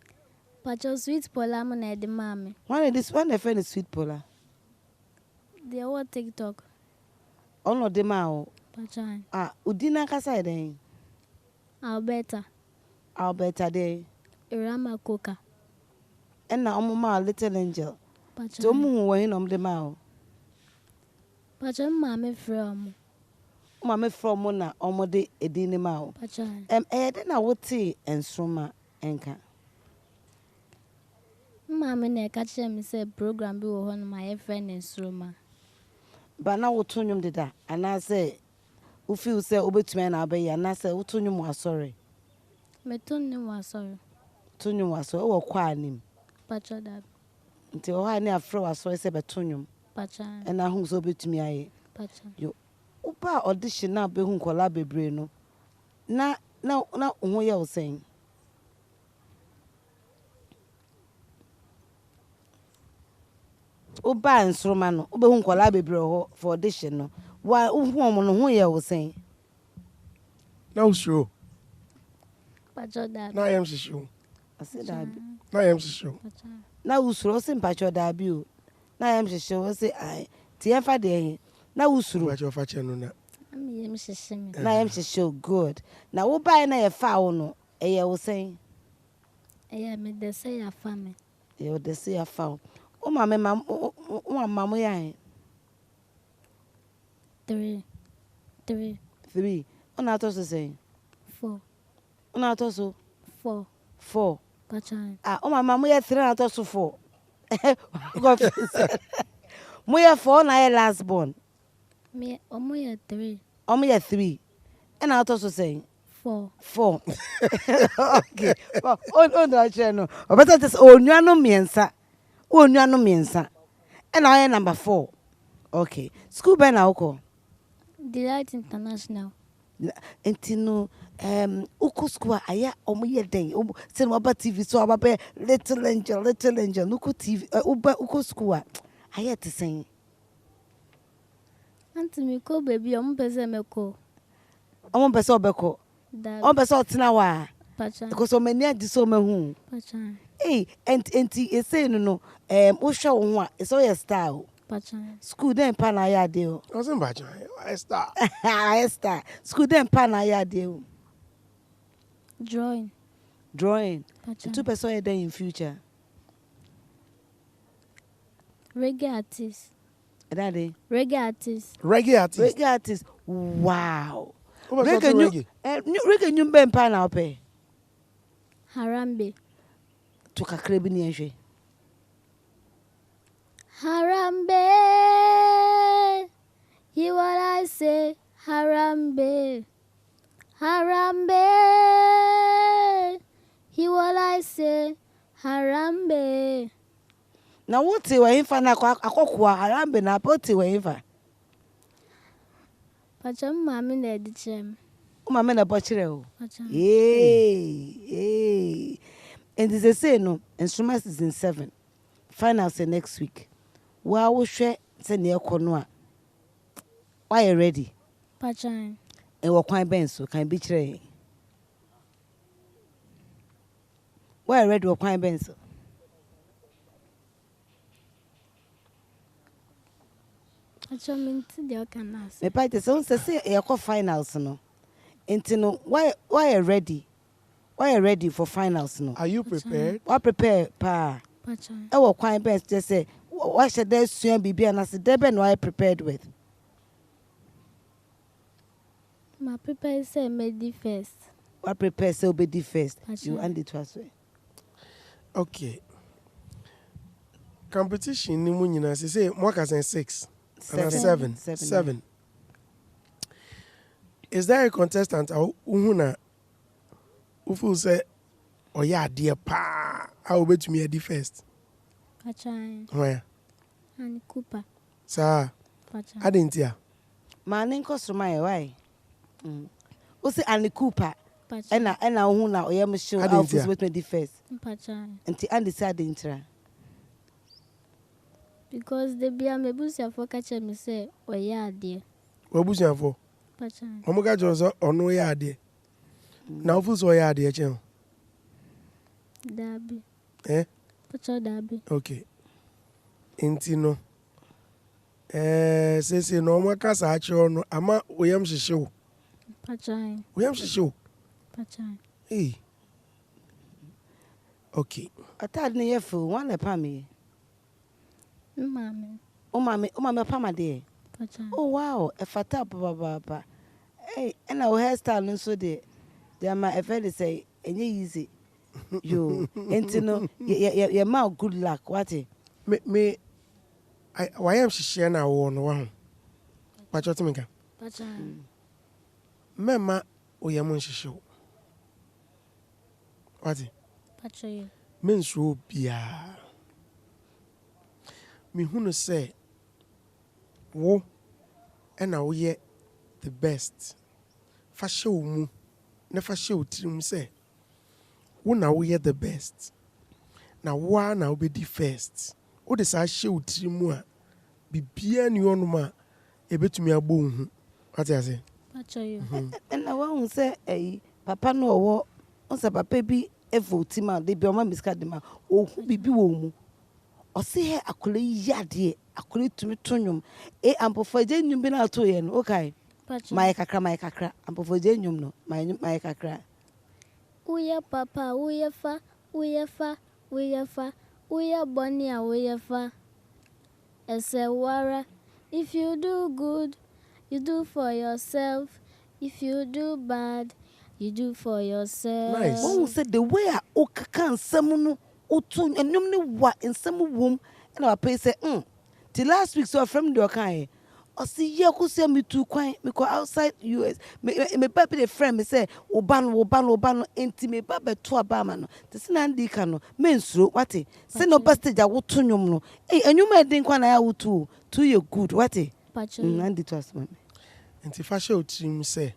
Pacho sweet polamu na de mame. One this one a friend is sweet polar. They all TikTok. Ono de mao. Pacho. Udina kasa den. Alberta. Alberta de. Irama Coca. And na ma little angel. Pacho. To mu wo hin de mao. Pacho mame from. Mama from na omode edini mao. Pacho. De na wote Nsoromma enka. Mame na catch me say program bi wo ho no my friend Nsoromma. Ba na woto nyum deda ana say u feel say obetumi na abayi ana say woto nyum asori. Me ton ni wa sorry. To nyum asori wo kwa anim. Pacho that. Nti o ha ni afro asori say beto nyum. Pacho. Na hu so obetumi aye. Pacho. Yo uba audition na be hu nkola bebre no. Na ho ye wo sen. Uba Nsoromma no ube hu nkola bebre ho for audition no. Wa hu omo no ho ye wo sen. Now show. Pacho that. Now I am show. I said that. Now I am show. Pacho. Na usuro se mpacho da bi o. Na yam hwehwe wo se ai. Ti emfa de na usuro. Watch your fache no na. Ami yem hyehyɛ me. Na yam hwehwe good. Na wo bai na ye fa wo no. Eye wo sen. Eya me de say ya fame. Ye wo de se ya fa wo. O ma me mam o ma mo yan. 3. 3. Ona to so sen. 4. Ona to so 4. 4. Pacho. O ma mo ye 3 na to so 4. God. Mo ye 4 na ye last born. Me omo ya 3. O mo ye 3. E na to so sen. 4. 4. Okay. Well, on the channel. O better just onuano miensa. Onuano miensa. And I am number 4. Okay. School by now ko. Delight International. Entino uko school aya omo ye den. Se no ba TV so aba little angel uko TV uko school aya te sen. Auntie me ko baby omo pese me ko. Omo be so obeko. That Omo be so tina wa. Pacho. Because so many adi so mahu. Pacho. Hey, enti ese no wo hwe wo ho a so your style. Pacho. School dem pa na ya de o. I wasn't bad. I start. Esther. School dem pa na ya de o. Drawing. The 2 person are there in future. Reggae artist. Daddy. Reggae artist. Reggae artist. Reggae artist. Wow. Who was talking reggae? Reggae new ben pa na ope. Harambe. To kakra bi ni ehwe. Harambe. Hear what I say. Harambe. Harambe. Hear what I say. Harambe. Na wote wa himfa na akokwa harambe na pote wa himfa. Pacho mami na edi chem. O ma me na bochire o. Pacho. Hey. And they say no, Nsoromma season 7. finals next week. Wow, we share say near Konwa. Why you ready? Pachan. And what kind benso can be trained. Why you ready? What kind benso? Pachan mean to can ask. Me party so say you call finals no. Enti no why you ready? Why you ready for finals no? Are you prepared? What prepare pa? Pachan. E what kind benso just say what should there soon be and I said there no I prepared with. My prepare say made first. What prepare so be the first. Pachan. You and it was way. Okay. Competition ni mu nyina say mwaka sen 6. Seven. Is there a contestant uhuna ufu say oya ade pa how betumi adi first? Pachan. Where? And Cooper. Sir, Pachan. adentia. Manin customer why? O say Annie Cooper. Pachan. Ena uhuna oyam show Adentia. how first with me the first. Pachan. Enti and decide intra. Because the beer me busia for catch me say oya ade. Wabusiafo. Pachan. Omuga jozo ono ya ade. Na ufu so ya ade chen. Dabi. Eh? Pachan dabi. Okay. Enti no. Say no mwaka sa achi ono ama oyam shishiwo. Pachan. Oyam shishiwo. Pachan. Hey. Okay. Atad ne yefu one le pa me. Mama. O mama pa ma de. Pachan. Oh wow, e fata pa. Hey, ena o hairstyle nso de. They ma e very say enye easy. Yo, enti no ye ma good luck what? Me why am shishia na wo no wa ho. Pacho timika. Pachan. Mema oyam shishiwo. What? Pachan. Mensuo bia. Me hunu say wo ena wo ye the best. Fa hye wo mu na fa hye wo tirim say wo na wo ye the best. Na wo na wo be di first. Wo de sa hye wo tirim mu a bibia ni onum a ebetumi agbo hu. What you say? Pachan. Ena wa say papa no owo on say papa bi e vote ma de bi o ma miska de ma o hu bibi wo mu. O se he akole yade akole tumi tonwom ampofo je nyum bi na to ye no okay Pachan. my kakra ampofo je nyum no my kakra Uya papa, uya fa, uya bonia, uya fa. Ese wara, if you do good, you do for yourself. If you do bad, you do for yourself. Nice. won say the way a o kaka nsam no o to enum ne wa nsam wom na wa pay say till last week so from the kan o see ye ko say me too kwan me go outside US me papi the friend me say oba no enti me ba beto aba ma no te se na ndi ka no me nsuro wate se no stage a wo to nwom no enwum edin kwan na ya wo to you good wate Pachan. and it was me Enti fa hye wo tirim say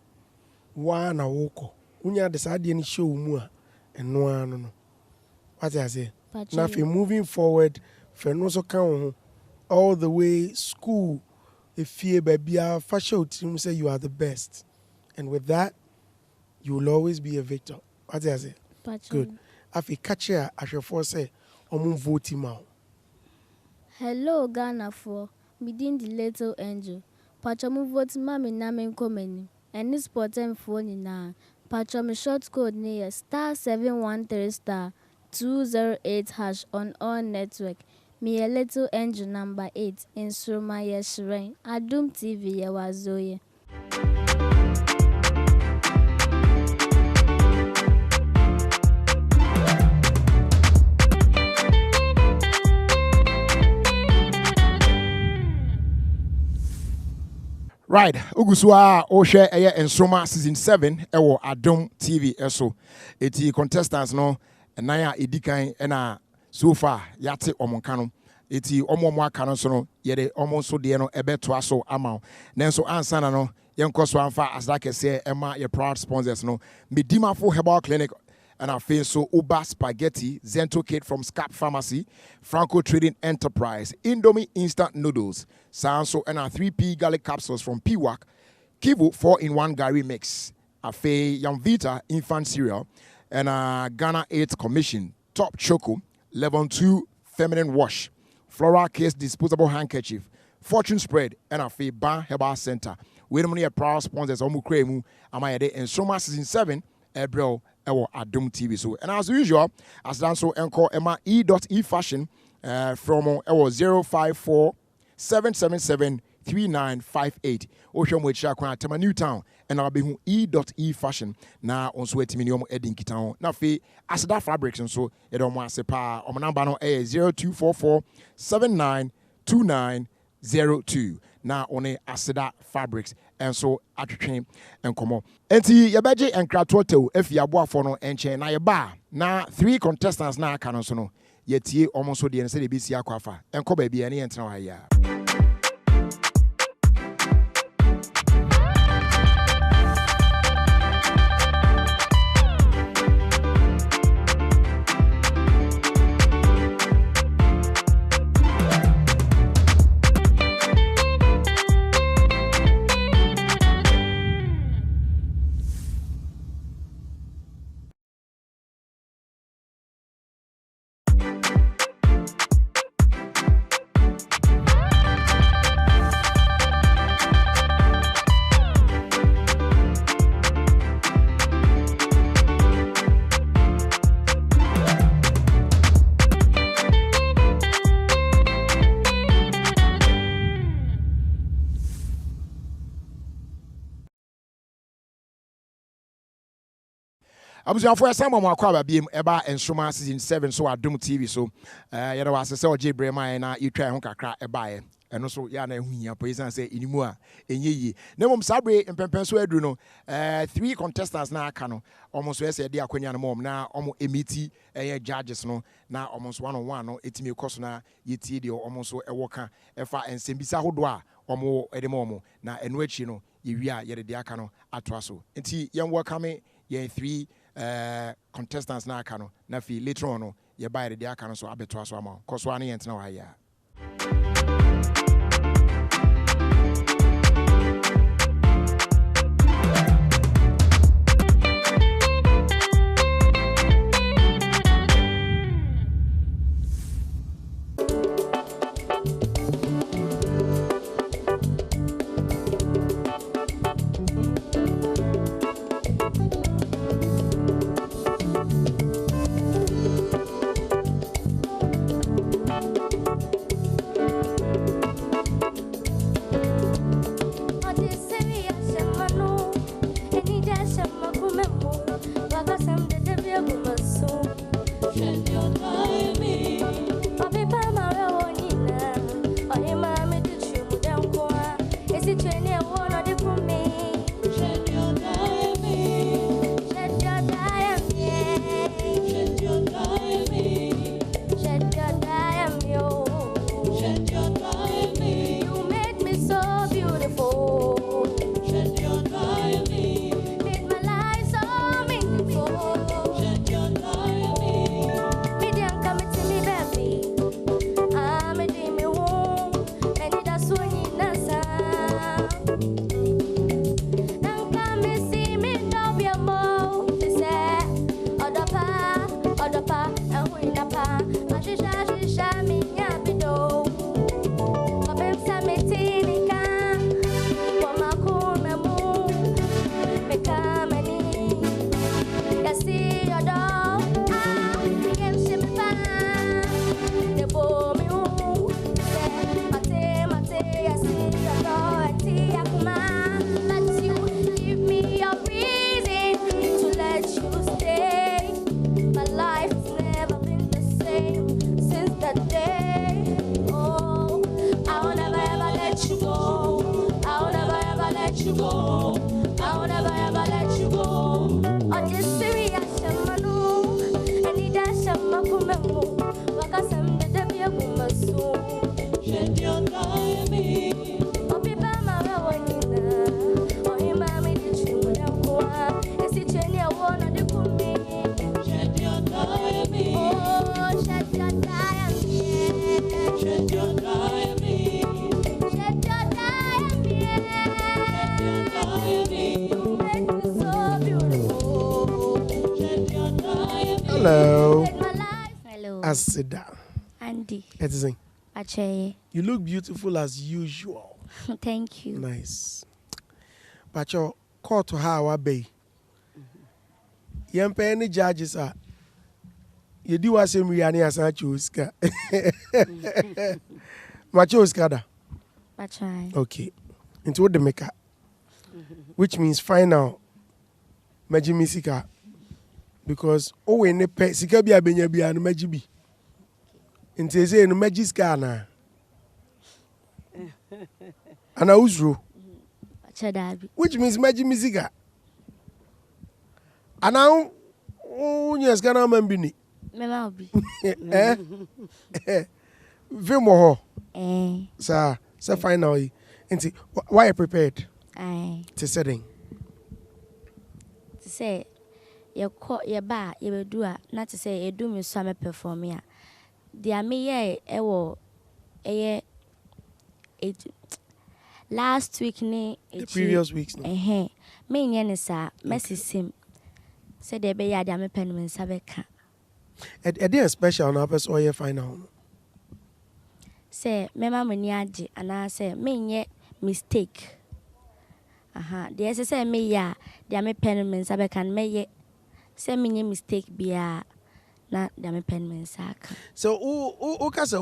wa na wo ko. Unya de sa de ni hye wo mu a eno ano no. What you say? Now if you're moving forward, for no so count all the way school, if you baby are fashion team say you are the best, and with that, you will always be a victor. What you say? Pachan. Good. If you catch here, I shall force say, vote him out. Hello Ghana for within the little angel. Pachan vote mami na men komeni. And this sportem phone na. Pachan short code near *713* 208 hash on all network. Me a little angel number 8 in Nsoromma Yeshrain. Adom TV Yawazoye. Right, Uguswa Oshe Eye Nsoromma season 7 ewo Adom TV eso. Eti contestants no naya edikan na so far yate omonka no. Eti omo aka no so no yede omo so de no ebeto aso ama. Nenso ansana no yenkoso amfa asda kese ema ye proud sponsors no. Medimafo Herbal Clinic and I feel so Uber Spaghetti, Zento Kit from Scap Pharmacy, Franco Trading Enterprise, Indomie Instant Noodles, Sanso and our 3P garlic capsules from Piwak, Kivu 4-in-1 Gary Mix, Afe Yamvita Infant Cereal, and Ghana 8 Commission, Top Choco, Level 2 Feminine Wash, Flora Case Disposable Handkerchief, Fortune Spread, and Afe Ban Herbal Center. Wait a minute, proud sponsors, Omu Kremu, Amayade, and Nsoromma Season 7, April. Adom TV. So, and as usual, as done so, encore Emma E.E Fashion from 054 777 3958. Ocean with Shakwa Tema Newtown, and I'll be E.E Fashion. Now, on sweat minimum Edding Town. Now, fee as that fabrics and so, it don't want to pa on number 0244 792902. Now on a Aseda Fabrics and so at train and come on. And see your budget and cratoto if you are boa for no and chain na your bar. Now 3 contestants now can also know. Yet ye almost so the and say the BC Aquafa and come baby any and now here. I was for some of my crab beam about Nsoromma Season 7 so Adom TV so you know as I say J Brema na you try honka kra e bae and also ya na hunya poison say inimu a enye na mom sabre empempen so adru no 3 contestants na aka no almost we say dey akwanya no mom na omo emiti judges no na almost 1-on-1 no etimi koso na yetie dey almost so ewoka efa ensembisa hodo a omo edemom na eno achi no yewi a yede dey aka no atoa so enti yem welcome ye 3 contestants na aka no na fi later on no ye buy the aka no so abeto aso ama cause one yent na wa ya. Hello. Hello. Asida. Andy. Etizen. Ache. You look beautiful as usual. Thank you. Nice. But your court to how I be. Yempe any judges are. You do as him Riani as I choose. Macho Skada. Ache. Okay. Into what the maker. Which means final. Majimisika. Because in the pet Sikabia Benyabia and Majibi. Into say no Majiscana. And Ausru. Which means Majimisika. And now, oh, yes, can I remember? Memory. Vimo, sir, finally. And why prepared? To setting. To say, your court, your bar, you do not to say, you do me summer perform here. The me last week, the previous weeks. Me, Yenisa, Messi Sim. Said they be a damn penman Sabeka. A day special on purpose or your final. Say, Mamma Muniaji, and I say, me mistake. The say me ya, damn penman Sabeka, and may ye say me mistake be a not damn penman sack. So, who can say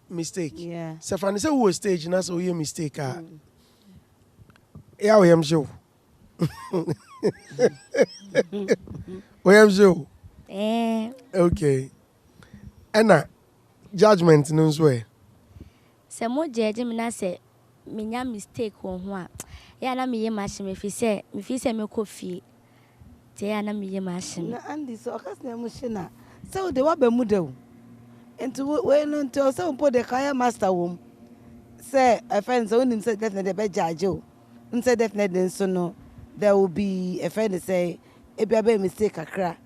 mistake? Yeah. So, Fanny say who stage, and that's all your mistake. Yeah, I am sure. We am sure. Okay. Anna, judgment knows where. Some more judging me, say, me mistake on one. Yeah, na me machine if you say me coffee. Tea na me machine. Na Andy so okas na emotional. So they wa be mudo. Ento we no nto so mpo de kaya master wom. Say a friend so nim say definitely be judge o. Say definitely so no there will be a friend say e be mistake akra.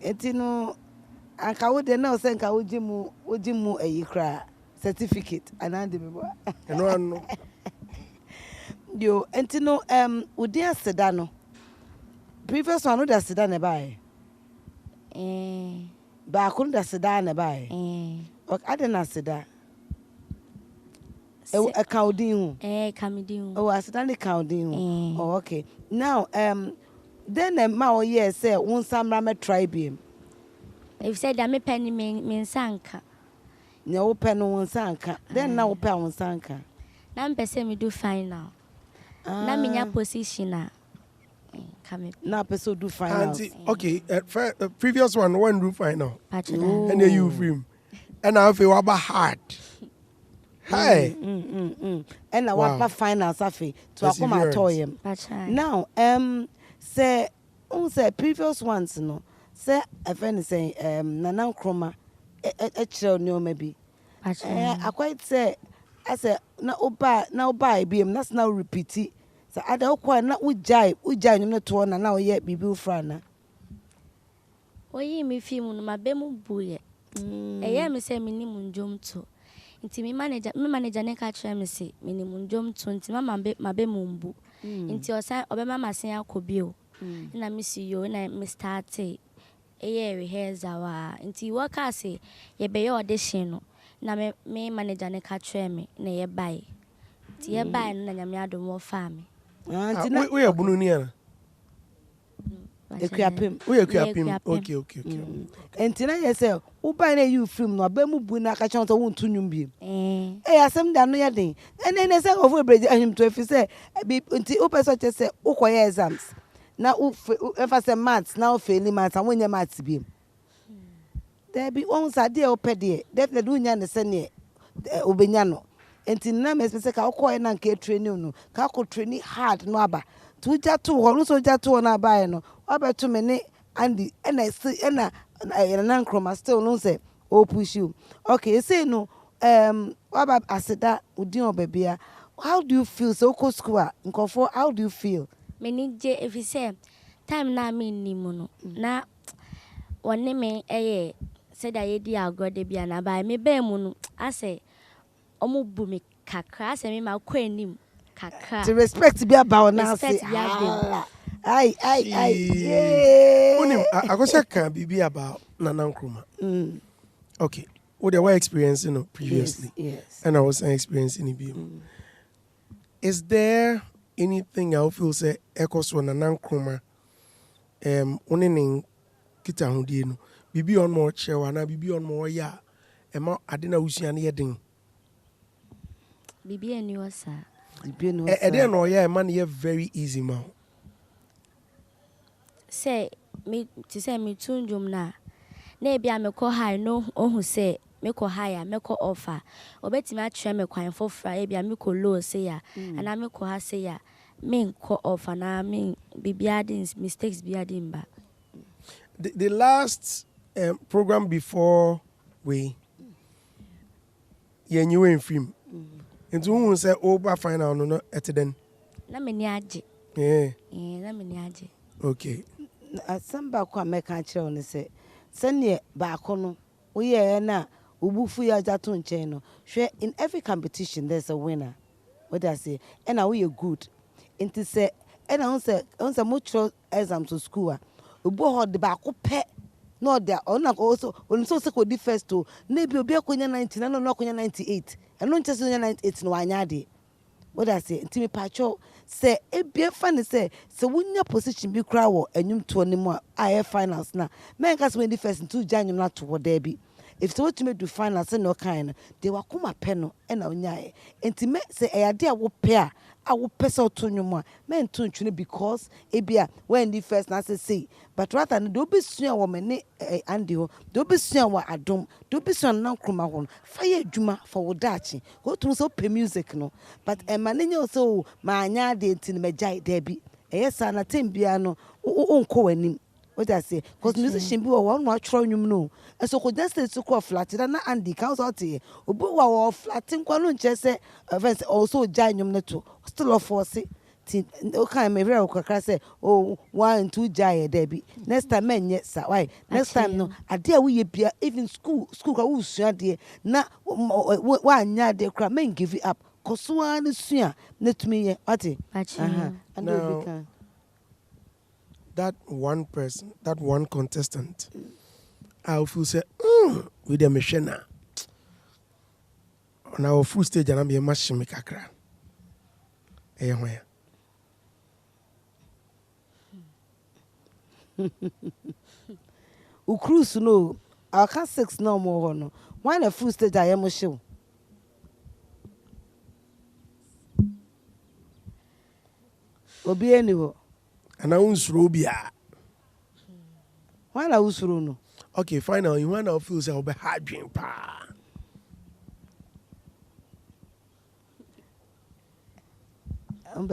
Enti no anka wo de na o say anka wo jimu ayi kra certificate anande me bo. No. Yo enti no udi aseda no. Previous one no da aseda na bai. Ba kun da aseda na bai. Ok adena aseda. E account hu. Kamidin. Oh aseda ni account hu. Oh okay. Now then ma o yes say won samra me try bi. If said that me penny me sanka. Na wo pe no won sanka. Then na wo pe won sanka. Na me say me do final. Na me nya position na. Na person do final. Okay, previous one do final. And then you film. And now if you are hard. Hey. And now what final safi to akoma toyem. Now say previous ones no. Say a friend say Nana Nsoromma chiro no maybe. I quite say I say na oba bi em na now repeat it. So ada kwa na ujai nyum to na oye bibi ufra na. Oyi me film no mabemu buye. Eye me say me ni munjom to. Nti me manager ne ka kire me say me ni munjom to nti mama mabemu mbu. Nti osan obema masen akobi o. Na me see you na me start eye rehearsal wa. Nti worker say ye be your audition no. Na me manager ne ka kire me na ye buy. Nti ye buy no na nyame adom wo fa me. We are Bununiana. We are Kuapim. Okay. And tina yese, who buy you film no bemu buna ka chon to won tunum bi. Asem da no ya den. And then say over bridge him to if say nti o person say ukoye exams. Na u emphasize maths na o fail maths and wonya maths bi. There be one sade o pede. Definitely wonya ne se ne obenya no. Enti na me say ka ukoye na nke training no. Ka ko training hard no aba. To jatu ho no so jatu na aba no. Aba to me ne Andy and I say na Nsoromma still no say o push you. Okay, say no aba aseda udin obebia. How do you feel so ko school nkofo how do you feel? Me ni je if you say time na me ni mu no na wonne me said I di agode bia na ba me be mu no ase omo bu me kakra ase me ma ko anim kakra to respect be about now say Aye. Unim, I go say can be about Nana Nkrumah. Okay. What they were experiencing previously. Yes. And I was experiencing it. Is there anything I feel say echoes on Nana Nkrumah? Onening kita hundie no. Bibi on more chewa na bibi on more ya. Ema adina usiani yeding. Bibi and you, sir. Ede no ya man ye very easy man. Say me to say me tunjum na. Na bia me ko high no who say me ko higher me ko offer. Obeti me atwe me kwan for fra bia me ko low say ya. And I me ko ha say ya. Me ko offer na me bibiadins mistakes biadin ba. The last program before we ye knew in film. Into who say over final no eteden. Na me ni age. Na me ni age. Okay. Asamba kwa meka kire on say sene ba akono oye na obufu ya jato nchen no hwe in every competition there's a winner. What I say and now we good. Into say and on say much exams to school obo ho de ba ko pe no there on also on so say ko di first to na bi obi akonya 90 na no akonya 98 and no nche so 98 no anya de. What I say ntimi pacho say ebie fa ne say wunya position bi kra wo anyum to ne mu a finals na men ka so the first to janyum na to there bi if so to me do finals no kind they wa kuma pe no e na onya ntime say eyade a wo pe a wo pesa to nwum a men to ntwene because ebia when the first na say but rather no do be sua wo me ne andi ho do be sua wo Adom do be sua na Nkrumah ho fa ye adwuma for wo dachi go to so pe music no but manenye so ma anya de ntin megai there bi eyesa na tembia no onko wanim. What I say because musician bi wo no atwro nwum no so Contestant so ko flat na Andy can so te obi wa flat nkwa no nche se events also jai nwum to still of force o kan me very kakra say oh 1 2 jai there bi next time menye sa why next time no ade a we bia even school ka wo sua de na wa anya de kra men give it up koso an sua na tumi ye ate and we can that one person, that one contestant, I feel say, with the machine now. On our full stage, and I'm a machine make a cry. Where? Cruise no, I can't 6 no more. No, why a full stage I am a show. Obi anyway. And I Nsoromma. Why na usuru no? Okay, final. You want to feel say obe hard drink pa.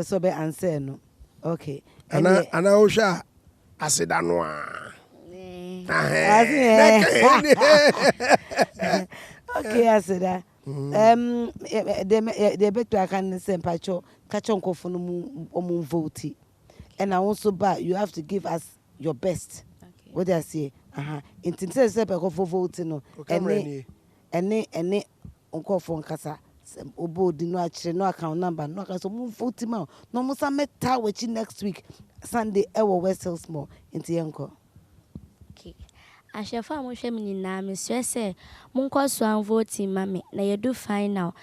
So be answer no. Okay. And I osha aseda no a. Okay, aseda. The better I can say pacho kachon ko funu mu vote. And I also but you have to give us your best. Okay. What do I say? In say say go for vote no. Any unko for nkasa. Obo di no akire no account number no account so mu vote ma. No mo sa meta we next week Sunday ewo West Hills Mall into yanko. Okay. Ashefa mo hwe me nyina me stress monko so an vote ma me na ye do final.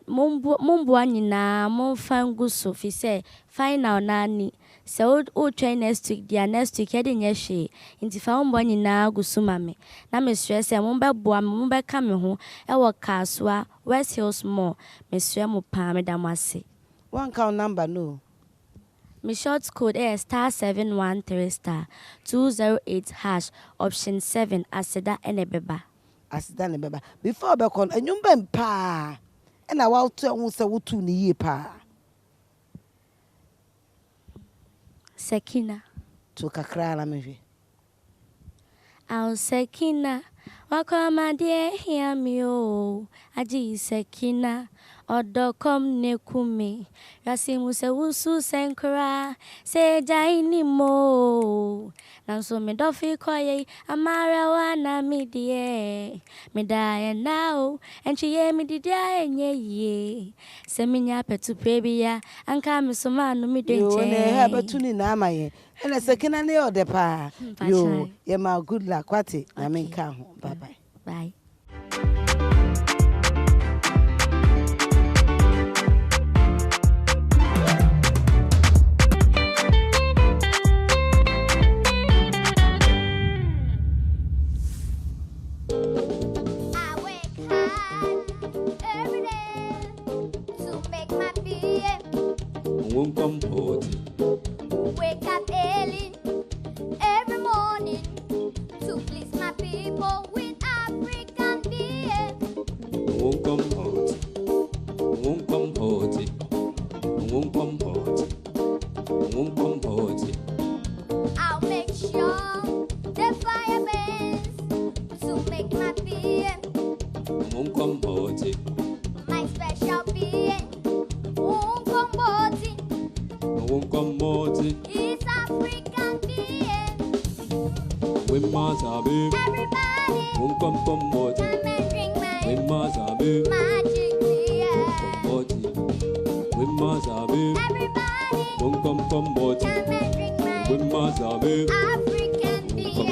Mumbu anyina monfa ngu so fi say final na ni. So o try next week dia next week e dey hwe nti fa mbo nyina gusuma me na me stress mo be boa me be ka me ho e wo kaswa West Hills Mall me sre mo pa me damase one account number no me short code is *713 *208# option 7 aseda ene beba before be kon anyum be pa e na wa to hu se wotu ni yie pa Sekina to kakra na me hwe I'll Sekina wakama de hear me oh aji Sekina Odokom nekumi Rasimu se wusu senkura Se jaini mo Nanso me dofi koye Amara wana midie Medaye nao Enchiye mididia enye ye Se minya petu prebia Anka misomanu midwenche Yo, ne haba tuni na amaye. Ena sekina ne ode pa. Yo, ye ma good luck kwati na menka ho. Bye bye. Bye. Wake up early every morning to please my people with African beer. I'll make sure the fire burns to make my beer. My special beer. It's African beer. Everybody, come and drink my magic beer. Everybody, come and drink my African beer.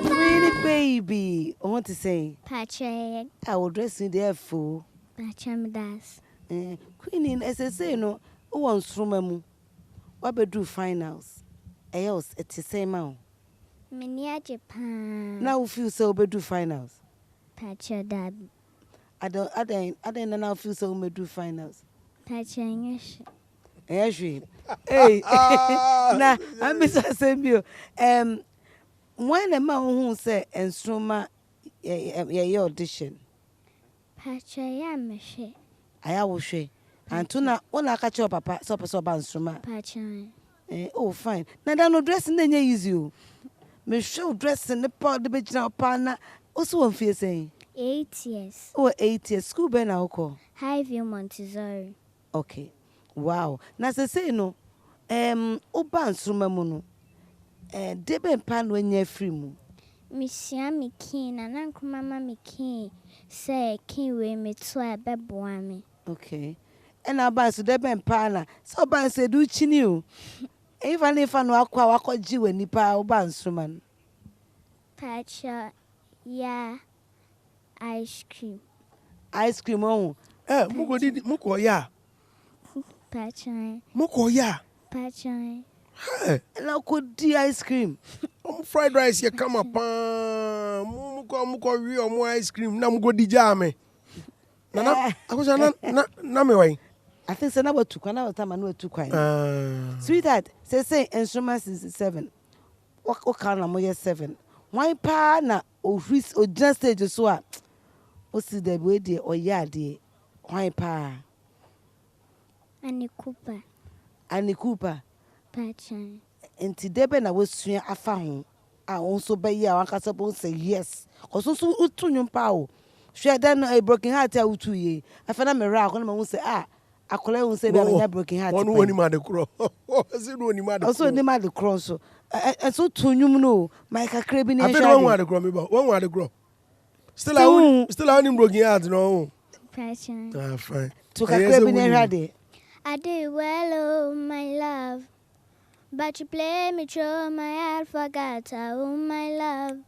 Really, baby. I want to say, Patrick, I will dress in there full. Patrick, das. Queen, as I say, no, who wants from what be do finals? Else, it's the same out. Mania Japan. Now feel so be do finals. Patrick, dad. I don't now feel so me do finals. Patrick, Yes, hey, now I'm Mr. Sembio. When a man who say Nsoromma, your audition. Patrick, I'm she. I will say, and tuna when I catch your papa, so Nsoromma. Patrick. Oh, fine. Now, no dressing, then you use you. Me show dressing the part the bitch now, partner. Also, one fear saying 8 years. Oh, 8 years. School ben alcohol. Highview Montessori. Okay. Wow. Now, say no. Oba Nsoromma mu no. Debe pan when you're free mu. Misia mi kin na nanku mama mi kin say kin we me to abeboa me. Okay. And about so debe pan so ban say do chini o. Even if I no akwa wakoji we nipa Oba Nsoromma. Pacha ya ice cream. Ice cream on. Muko ya. Pacha. Muko ya. Pacha. Hey. And I could do ice cream. Fried rice here come up. Muko real more ice cream. Na muko di jame. Na me way. I think so now two kwana time I know two kwana. Sweetheart, say Nsoromma 67. What kind of mo 7? Why pa na o just stage so a o see the way dey o ya dey. Why pa? Annie Cooper. Annie Cooper. Patchan. Nti debe na wosua afa ho. A onso be ya wan kasa bon say yes. Cause so utu nyum pa o. Hwe dan no a broken heart a utu ye. Afa na me ra ko na ma say akola hu say be na broken heart. One woni ma de kro. Say no ni ma de. Also ni ma de kro so. So tu nyum no. My kakra bi na hwa. I feel one wa de kro me ba. One wa de kro. Still I only broken heart no. Patchan. Ah fine. To kakra bi na hwa de. I do well, oh my love. But you play me through my heart, forgot oh my love.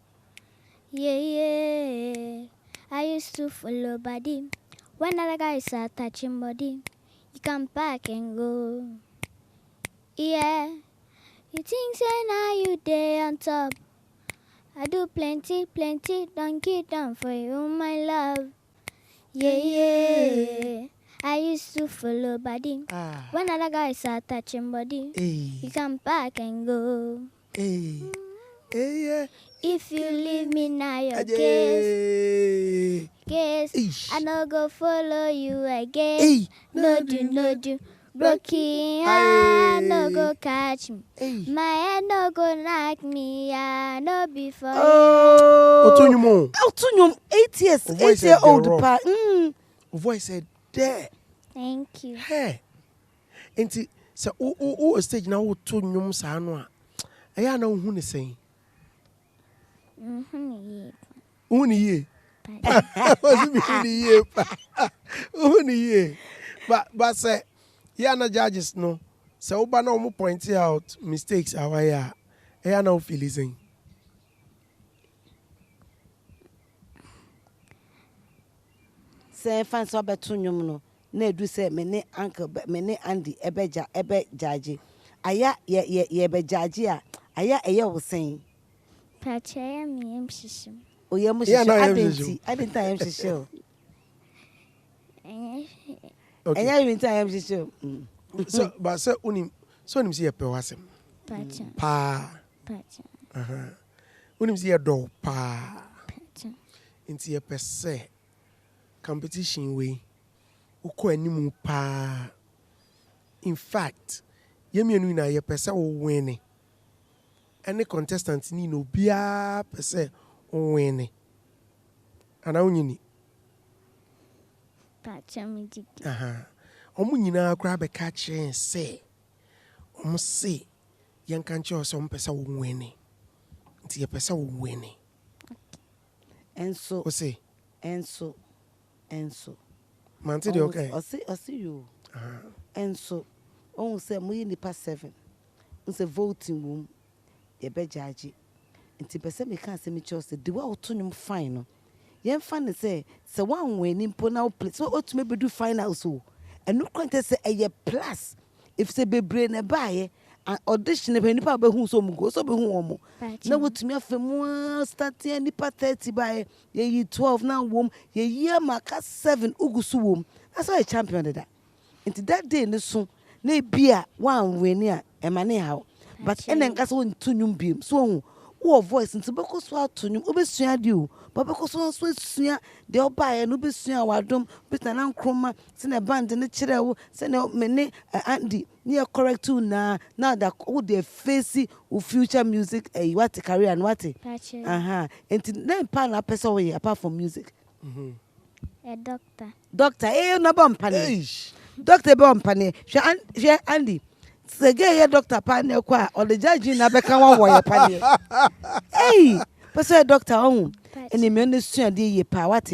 Yeah. I used to follow body. When other guys are touching body, you come back and go. Yeah. You think say now you day on top. I do plenty, don't get down for you, my love. Yeah. I used to follow body. When other guys are touching body, you come back and go. Yeah. If you leave me now, your case. I no go follow you again. No do. Broken heart, no go catch me. My head no go knock me. I no before. Otunyum 8 years, 8-year-old pa. Voice said there. Thank you. Hey. Enti se o stage na wo to nyum sa no a. Aya na hu ne sen. Uni ye. Uni ye. But say ya na judges no. Se oba na omo point out mistakes awaya. Aya na o feel isen. Say fans so beto nyum no. Na edu say me ne uncle me ne Andy ebe judge. Aya ye be judge a. Aya eye wo sen. Pacha me am shishim. Oye mo shishim. I didn't time shishim. Okay. Enya even time shishim. So but say unim see e pe wasem. Pacha. Pa. Pacha. Unim see e do pa. Pacha. Inti e pe say competition we ukọ animu pa. In fact, yemienu na ye pese wo win. Any contestant ni no bia pese wo win. Ana unyini. Pacha me digi. Omu nyina kra be ka chen say. Omu say yen kan che oso pese wo win. Nti ye pese wo win. Enso. O say Enso. Man say okay. I see you. Enso. On say mo nipa 7. On say voting room. Ye be judge. Nti pese me kan say me chose the way otonum fine no. Yen fan say one win impo na place so otumi bedu final so. Enu kwante say eye plus if say bebre na bae audition be nipa be hu so mu go so be hu omo. Na wotumi afemu starting nipa 30 bae ye 12 na wom ye year maka 7 ugusu wom. That's why a champion did that. Nti that day ne so na bia one win a emane how. But enen kasa won tunyum biem so wo voice nti beko so atunyum obesua di o ba beko so sua de obae no besua wadom bitana nkroma se na band ne kire wo se na me ne Andy near correct too now that who they face future music what career and what and then pa na person way apart from music a doctor no bompane doctor bompane she Andy se get doctor pa na kwa or the judge na be kan wo ye pa ne person doctor on and me no sua de ye pa what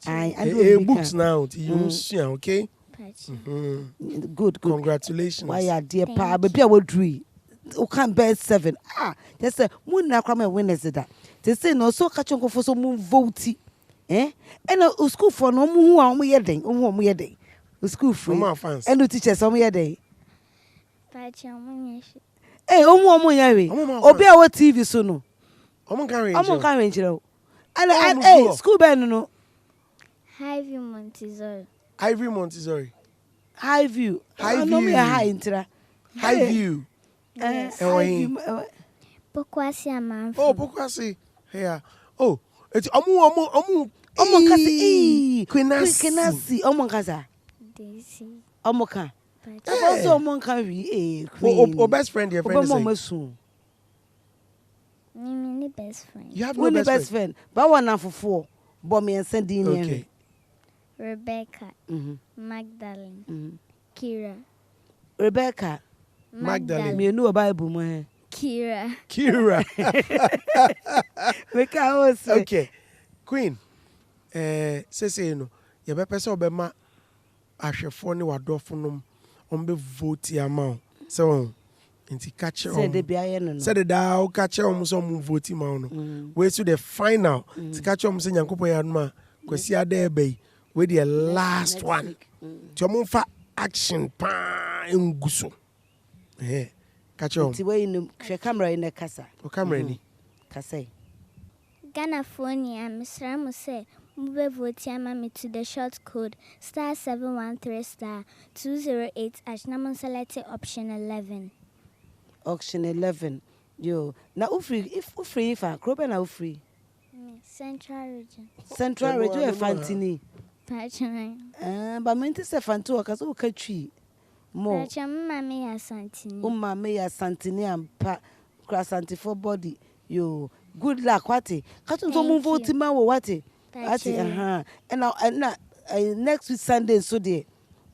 and books now you sua okay. Good. Congratulations. Why are dear pa baby I will do. O can bear 7. Just say moon na kwame winners that. They say no so catch on for so moon vote. And school for no mu hu ye den. Mu ye den. School free. And no teachers on ye day. Omu ye we. Obi a what TV so no. Omu kan range. And school ben no. Highview Montessori. High view. No me high intra. High view. Pokwasi amanfo. Oh, Pokwasi. Here. Oh, it's omu kasi. Quinasi. Omu kasa. Daisy. Omu ka. Also, one can be Oh, best friend, your friend. Me best friend. You have no best friend. But one now for 4. But me and sending Okay. Rebecca. Magdalene. Kira. Rebecca. Magdalene. Me know Bible man. Kira. Okay. Queen. Say you know. You be person obema ahwefo ne wadofo nom on be vote amount. So inti catch on. Said the bia no. Said the da catch on so vote ma no. We to the final. To catch on say Nyankopon ya no kwasi ade be we the last one. To mo fa action pa nguso. Catch on. Ti we no hwe camera in the kasa. O camera ni. Kasa. Ghana phone ya Mr. Mose mube vote me to the short code *713*208 # number select option 11. Option 11. Yo. Na ufree if Krobe na ufree. Central region. Central region e fantini. Pachai. But me say fantu akaso o katwi. Mo. Pachai mama ya santini. Mama ya santini ampa krasanti for body. Yo. Good luck wati. Kato so move vote ma wo wati. Wati And now next week Sunday so there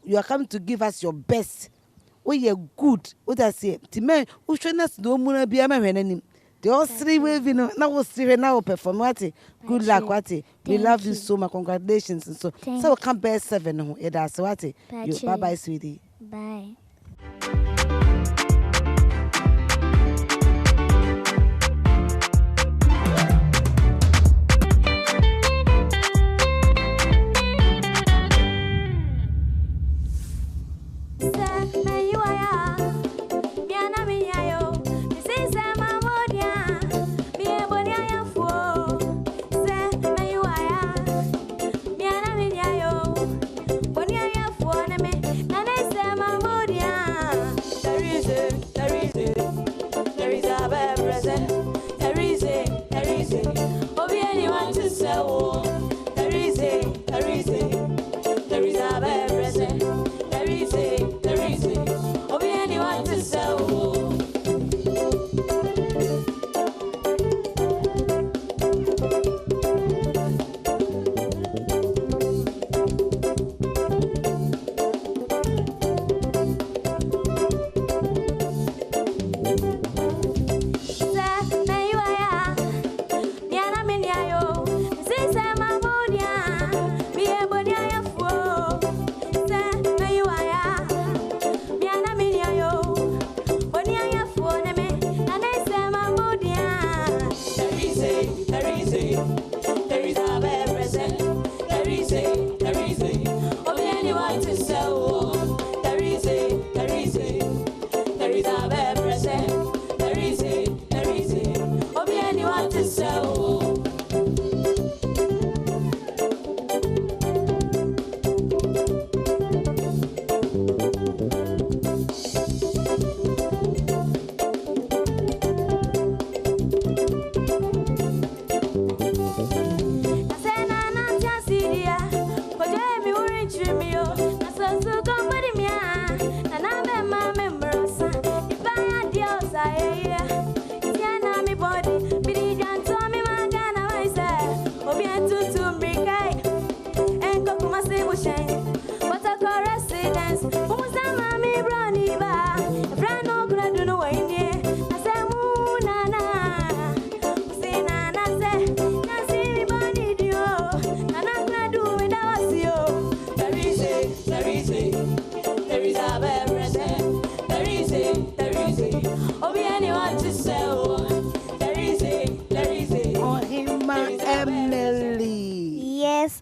you are coming to give us your best. We are good. What I say? Ti men who show us do mu na bia ma hwenanim. The all 3 wave no na wo see now perform wati. Good luck wati. We love you so much. Congratulations and so we come best 7 no. E da so wati. Bye bye sweetie. Bye.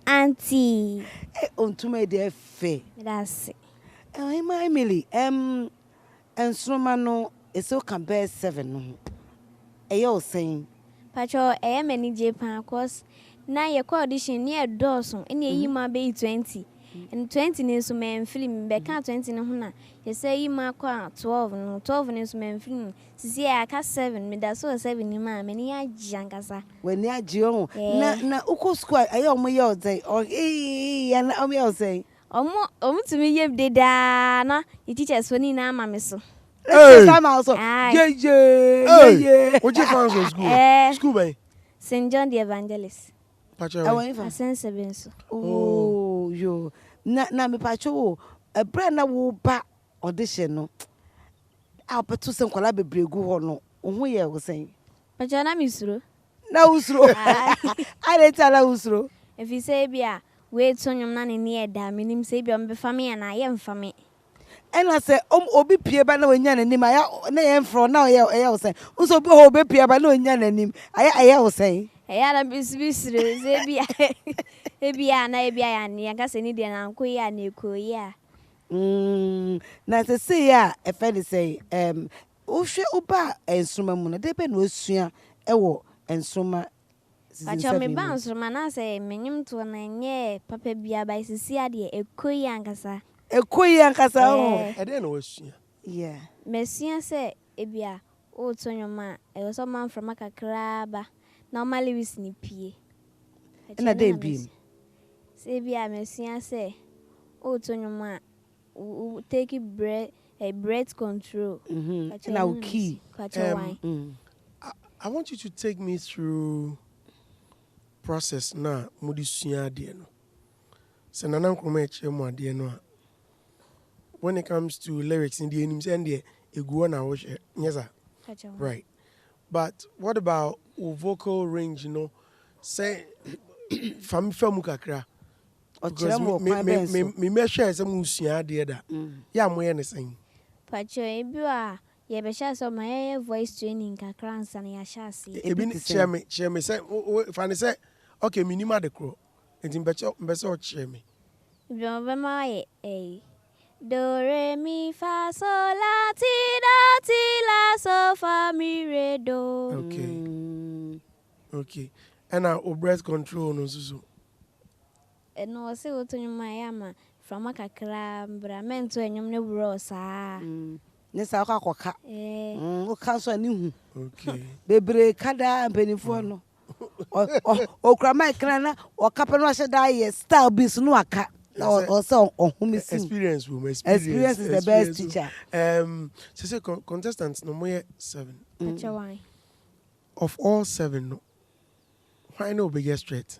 Auntie. Ontume de fe. That's it. My Emily, Nsoromma no eso compare 7 no. Eyo saying. Pacho many Japan cause na your audition near Dawson and ye ma be 20. And 20 is man film be can 20 no na. You say you ma kwa 12 no 12 is man film. See I ka 7 me that so 7 ni ma me ni ajankasa. When ya jion na uko school ayo mo yo say or na o me say. to me ye de da na your teachers when na mama so. Hey. Yeah. What you found in school? School by St. John the Evangelist. Pacha. Sense so. Oh, yo. Na me pacho a brand na wo ba audition no. I'll put to some kwala bebre gu ho no. Ohun ye wo sen. Pacha na misuro. Na usro. I dey tell usro. If you say bia wait so nyom na ne ne da minim say bia me family na ye mfame. And I say obi pie ba na onya nanim aya na ye mfro na ye wo sen. Unso obi ho obi pie ba na onya nanim aya wo sen. Eya na bisbisre say bia e bia na e bia ya ne aka se ni de na nko ya na ekoyi a. Na say ya e fe dey say ohwe oba Nsoromma mu na de be na osua e wo Nsoromma Pacha me ba Nsoromma na say menyim to na nye papa bia ba sisi ade ekoyi ankasa. Ekoyi ankasa o. E dey na osua. Yeah. Mesia say e bia o to nyoma e wo so man from akakra ba. Normally we snippy. And a day beam. Say bia mesia say o to nyoma take bread a breath control. And our key. I want you to take me through process na modisuya de no. Se nanam kroma eche mo ade no. When it comes to lyrics in the enim say and egu na wo hye. Yes sir. Right. But what about vocal range, you know? Say fam kakra. Me measure some musua de da. Ya mo ye ne sen. Pacho ebia ye be sha so my voice training kakra ansa na ya sha se. Ebi share me say if I say okay minima de kro. Enti mbese o share me. Bi be ma ye do re mi fa so la ti la so fa mi re do. Okay. And our breath control no so. No se o to nyuma ya ma from akakra mbra mento enyum ne bro sa. Ne sa akoka. O kan so ani hu. Okay. Bebre kada mpanifo no. O kra mai kra na o kapa no ahye da ye style bis no aka. Also experience is the best teacher. So contestants no more 7. Pacha why? Of all 7 no. Why no biggest threat?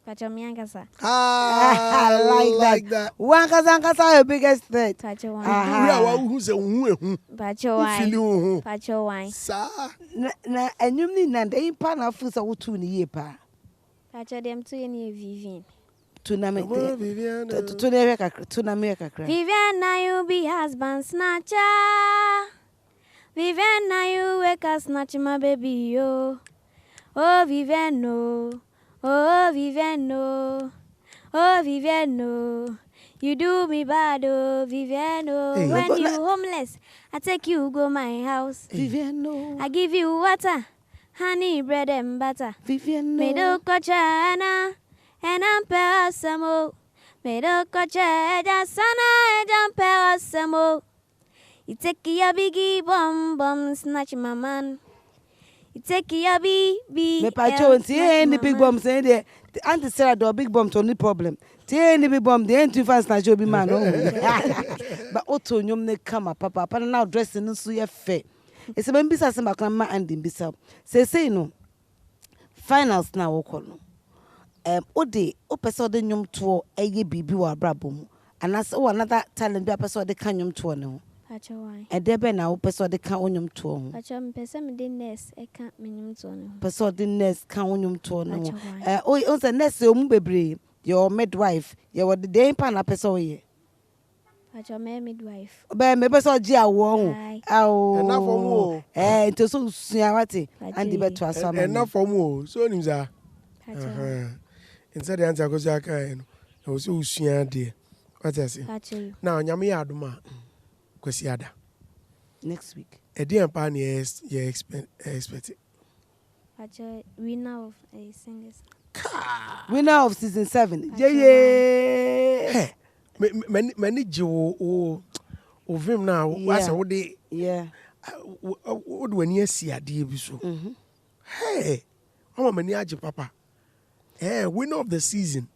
Pacha miangasa. I like that. One kasa your biggest threat. Pacha why? Who say who? Pacha why? Pacha why? Sa. Na enyum ni na dey pa na fu sa wotu ni ye pa. Pacha dem to ye Vivian. Tournament. Vivian. Vivian na you be husband snatcher. Vivian na you wake us snatch my baby yo. Oh Vivian no. Oh Vivian no. Oh Vivian no. You do me bad oh Vivian no. Hey. When you homeless, I take you go my house. Vivian no. I give you water, honey, bread and butter. Vivian no. Me do kochana and I'm persamo. Me do kocha sana and I'm persamo. You take your biggie bomb snatch my man. You take your BB. Me pacho any big bomb say there. Auntie Sarah do big bomb to no problem. Any big bomb the ain't too fast na job man. But auto nyom ne kama papa now dressing no so ye fair. It's a bisa se makna ma and bisa. Say no. Finals na wo no. Ode o pese ode nyom to eye bibi wa brabo mu. Anas o another talent bi pese ode kan nyom to no. Pacha why? E debe na wo pese ode kan onyom to ho. Pacha me pese me de nurse e kan me nyom to no. Pese ode nurse kan onyom to no. O say nurse o mu bebre your midwife your the day pa na pese o ye. Pacha me midwife. Be me pese o ji awo ho. Awo. Enough for mo. Nto so sua wate and be to asama. Enough for mo. So nim za. Pacha. Inside the answer goes aka no. O so usua de. What I say? Pacha. Now nyame ya adoma. Kwesi ada. Next week. E dey pa na ye expect. Pacha winner of a singers. Winner of season 7. Yeah. Many o vim na what's a would Yeah. Would when you see a dear biso. Hey, I'm a many papa. winner of the season.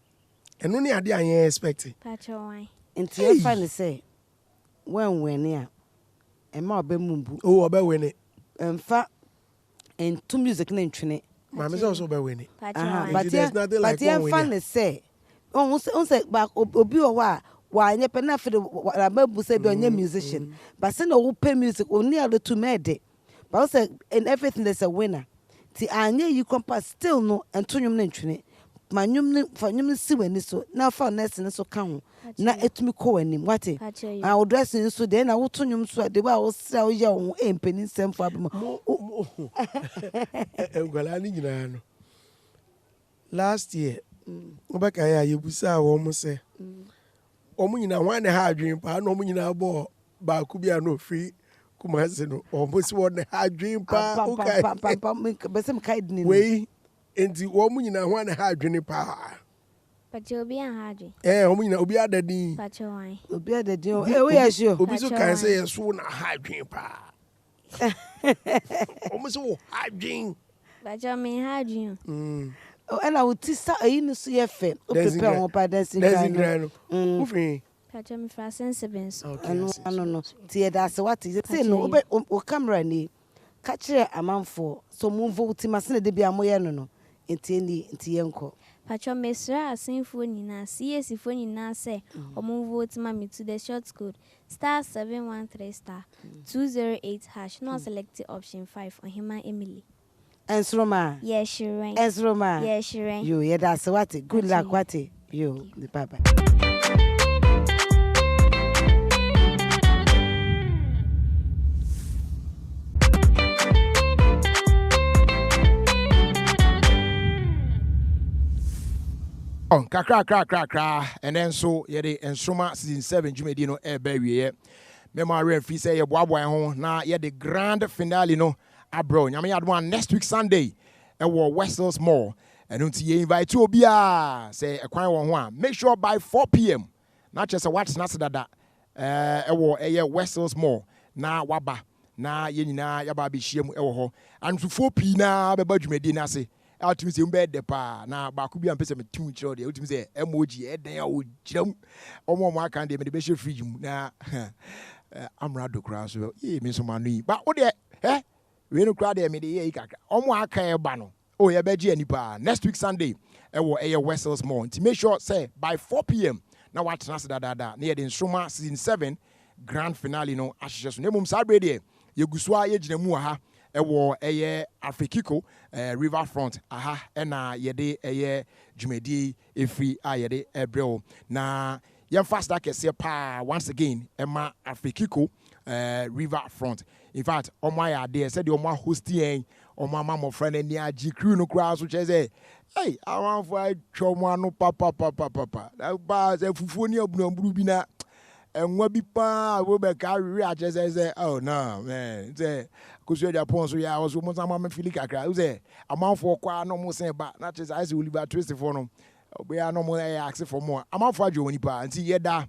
And only idea I expected. Pacho wine. Nti e fa ne say when win e ma obe mumbu. Oh, obe win it. Emfa entu music na ntwene. Mama say also obe win it. Pacho Aha, wine. but there's nothing like one fa winner. ne say on say back obi o wa anye pe na fe de babu say be onye musician. But say no wo pay music oni ado to mede. But say in everything there's a winner. Ti anye you compass still no entu nwum na ntwene. Manyum ne fa nyum si wani so na fa nurse ne so ka ho na etumi ko wani wate a wo dressing so de na wo to nyum so de ba wo sra wo ye wo empeni nsem fo abema Ngwala ni nyina no last year obaka ya yebusa wo mo se omo nyina wan ne ha adwen pa na omo nyina bo ba ku bia no free kuma se no omo si wo ne ha adwen pa okay besem kai dini we enti wo mu nyina ho na ha adwene pa Pacho obi an haji. wo mu nyina obi adadi Pacho wine. obi adadi o we ya sure obi so kan say yeso na ha adwene pa wo mu so ha adwen Pacho me haji. ena wo ti sa ayi no so ye fe o prepare won pa dancing no wo fi Pacho me fra sensibens. no ti e da se what say no o camera ni ka kire amanfo so mu vote masene de bia moye no enti yenko Pacho me sra asenfo nyina CSfo nyina se omo vote ma me to the short code *713*208# no select option 5 on Hima Emily. Nsoromma Yes, Shiren. Nsoromma Yes, Shiren. yo ye da se what good luck what yo the bye. Kakra, and then so ye the Nsoromma season 7 Jumedi no e be wie. Memory free say ye boaboa ho na ye the grand finale no abro. Nyame yadwan next week Sunday e wo Westels Mall. And unti ye invite you obia say e kwan won ho a make sure by 4 p.m. na chese what na sedada e wo ye Westels Mall na waba na ye nyina yaba be hiem e wo ho. Antu 4 p na be ba Jumedi na se ultimate say umbe de pa na ba ku bi am pese me tun chiro de ultimate say emoji e den a wo jiram omo aka de me de be share fridge mu na amrado kra so ye me so manu ba wo de we no kra de me de ye kakra omo aka e ba no o ye be gi ani pa next week Sunday e wo e Westels Mall to make sure say by 4 p.m. na what trans da na ye the Nsoromma season 7 grand finale no ahyehyɛ so na mum sa bre de ye gusua ye gina mu ha ewo eye Afrikiko riverfront ena yede eye dwumedi efri yede ebreo na yem fast that kese pa once again ema Afrikiko riverfront. In fact omo ya de said omo hosti en omo ama mo friend ni agi crew no kra so che say hey I want for chomo anu papa that ba se fufuo ni abunamburu bi na enwa bi pa we be ka ri aje say oh no man say kusu Japan so ya was mo sama me feel kakra say amanfo kwa no mo say ba na che say Oliver Twist for no we are no mo ask for more amanfo adwo ni pa nti yeda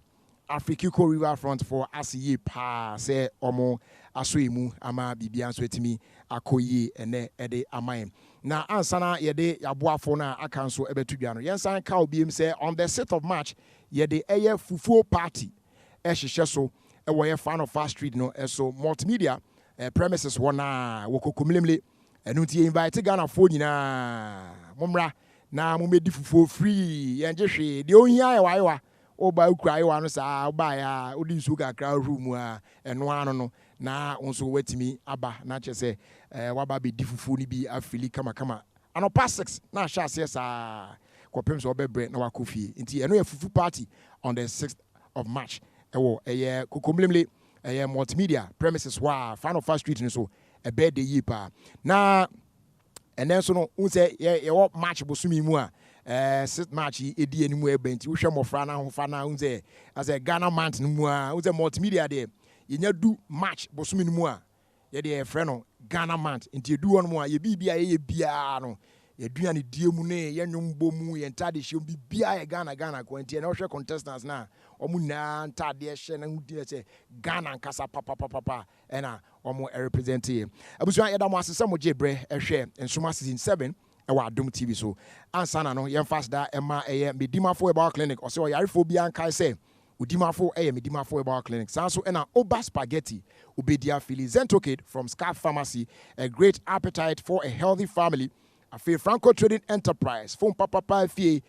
Afrikiko riverfront for asiye pa say omo asoimu ama bibia so etimi akoyi ene ede aman na ansana yede yaboafo na aka so ebetudwa no yensan ka obiem say on the 6th of March yede eye fufuo party ehyehyɛ so ɛwɔ yɛ fan of fast street no ɛso multimedia premises wɔ na wɔkɔkɔmlemle ɛno nti invite Ghana fo nyinaa momra na momedi fufuo free yɛngye hwee deɛ ohia yɛ wayewa oba ukura yewa no saa oba ya odi nsu kakra room a ɛno ano no na nso watimi aba na kyɛ sɛ waba be di fufuo ni bi afili kama anopa 6 na ahye ase saa kɔpem sɛ ɔbɛbrɛ na wakɔfie nti ɛno yɛ fufu party on the 6th of March ewo eye kokomlemle eye multimedia premises wa fan of fast street no so e be de yi pa na enen so no unse ye wo match bosumi mu a 6 match edi animu e benti wo hwe mofra na ho fa na unse as a Ghana month no mu a unse multimedia de yenya du match bosumi no mu a ye de e frɛ no Ghana month nti edu won mu a ye bibia ye bia no yeduane die mu ne yenwom bomu ye ntade hye bibia ye Ghana ko nti na wo hwe contestants na omu na ntade hye na hudi se Ghana nkasa papa ena omu represent here abusua yeda mo asese mo jebre ehwe Nsoromma season 7 ɛwɔ Adom TV so ansana no yɛmfa da ɛma ɛyɛ medimafo ɛbaa clinic ɔsɛ ɔyarefo bia nkae sɛ udimafo medimafo ɛbaa clinic saa so ɛna Oba Spaghetti Ubedia Philly Zentocade from Scarf Pharmacy, a great appetite for a healthy family. A Franco Trading Enterprise, Phone Papa Fie,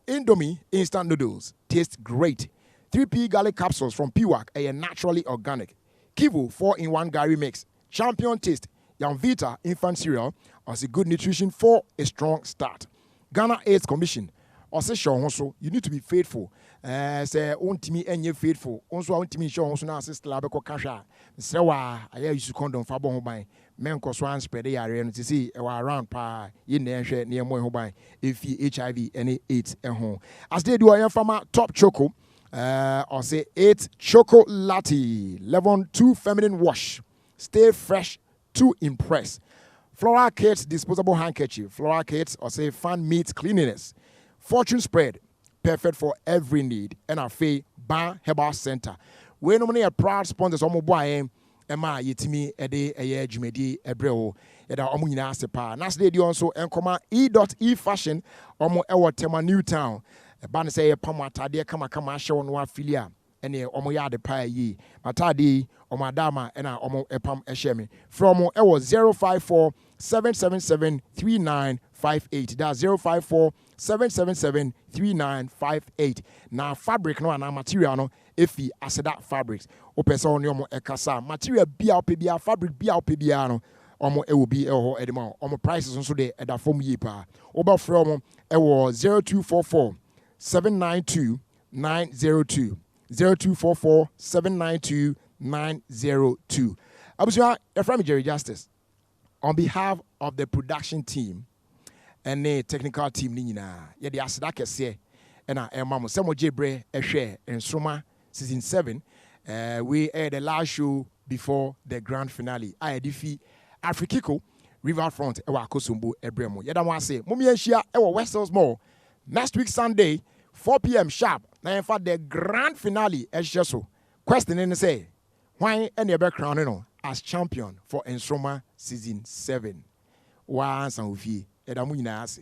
Indomie instant noodles, taste great. 3P garlic capsules from Piwak, a naturally organic. Kivu 4-in-1 Gary mix, champion taste. Vita infant cereal, as a good nutrition for a strong start. Ghana AIDS Commission, also you need to be faithful. Say ontimi enye faithful onso ontimi show onso na assist la beko kasha sewa aya use condom fa bon ho ban men ko so spread yare no ti see e wa around pa ye na ehwe ne mo ho ban efi HIV and AIDS ho as they do ayan farmer top choco or say 8 choco latte level 2 feminine wash stay fresh to impress floral kits disposable handkerchief floral kits or say fan meat cleanliness fortune spread perfect for every need. And our Faye Ban Herbal Center. We no a proud sponsors on mobile Emma Yetimi Ede Eye Jumedi Ebreo Eda Omu Nyina Sepa. Nas de also enkoma E.E Fashion Omo Ewo Tema Newtown. E ban say pama tade kama show no afilia. Ene omo ya de pa yi. Matade omo adama ena omo epam ehye from ewo 054 777 3958. That's 054 777 3958. Now fabric no and material no efi aseda fabrics. O pesa on yomo ekasa material bia opebia fabric bia opebia no omo e will be eho edema. Omo prices also de eda form yi pa. Oba from ewo 0244 792 902 0244 792 902. Abusua, Eframi Jerry Justice. On behalf of the production team and the technical team, yeah, the Asada Kese and our Mamo Samo Jebre Eshe and Nsoromma season 7. We aired the last show before the grand finale. I defeat Afrikiko Riverfront Ewa Kosumbu Ebremo. Yada wa say, Mumi Enshia Ewa Westels Mall next week Sunday 4 p.m. sharp. Now in fact the grand finale Eshe so. Question in say, why any background as champion for Nsoromma season 7? Wa san ufi edamu nyina ase.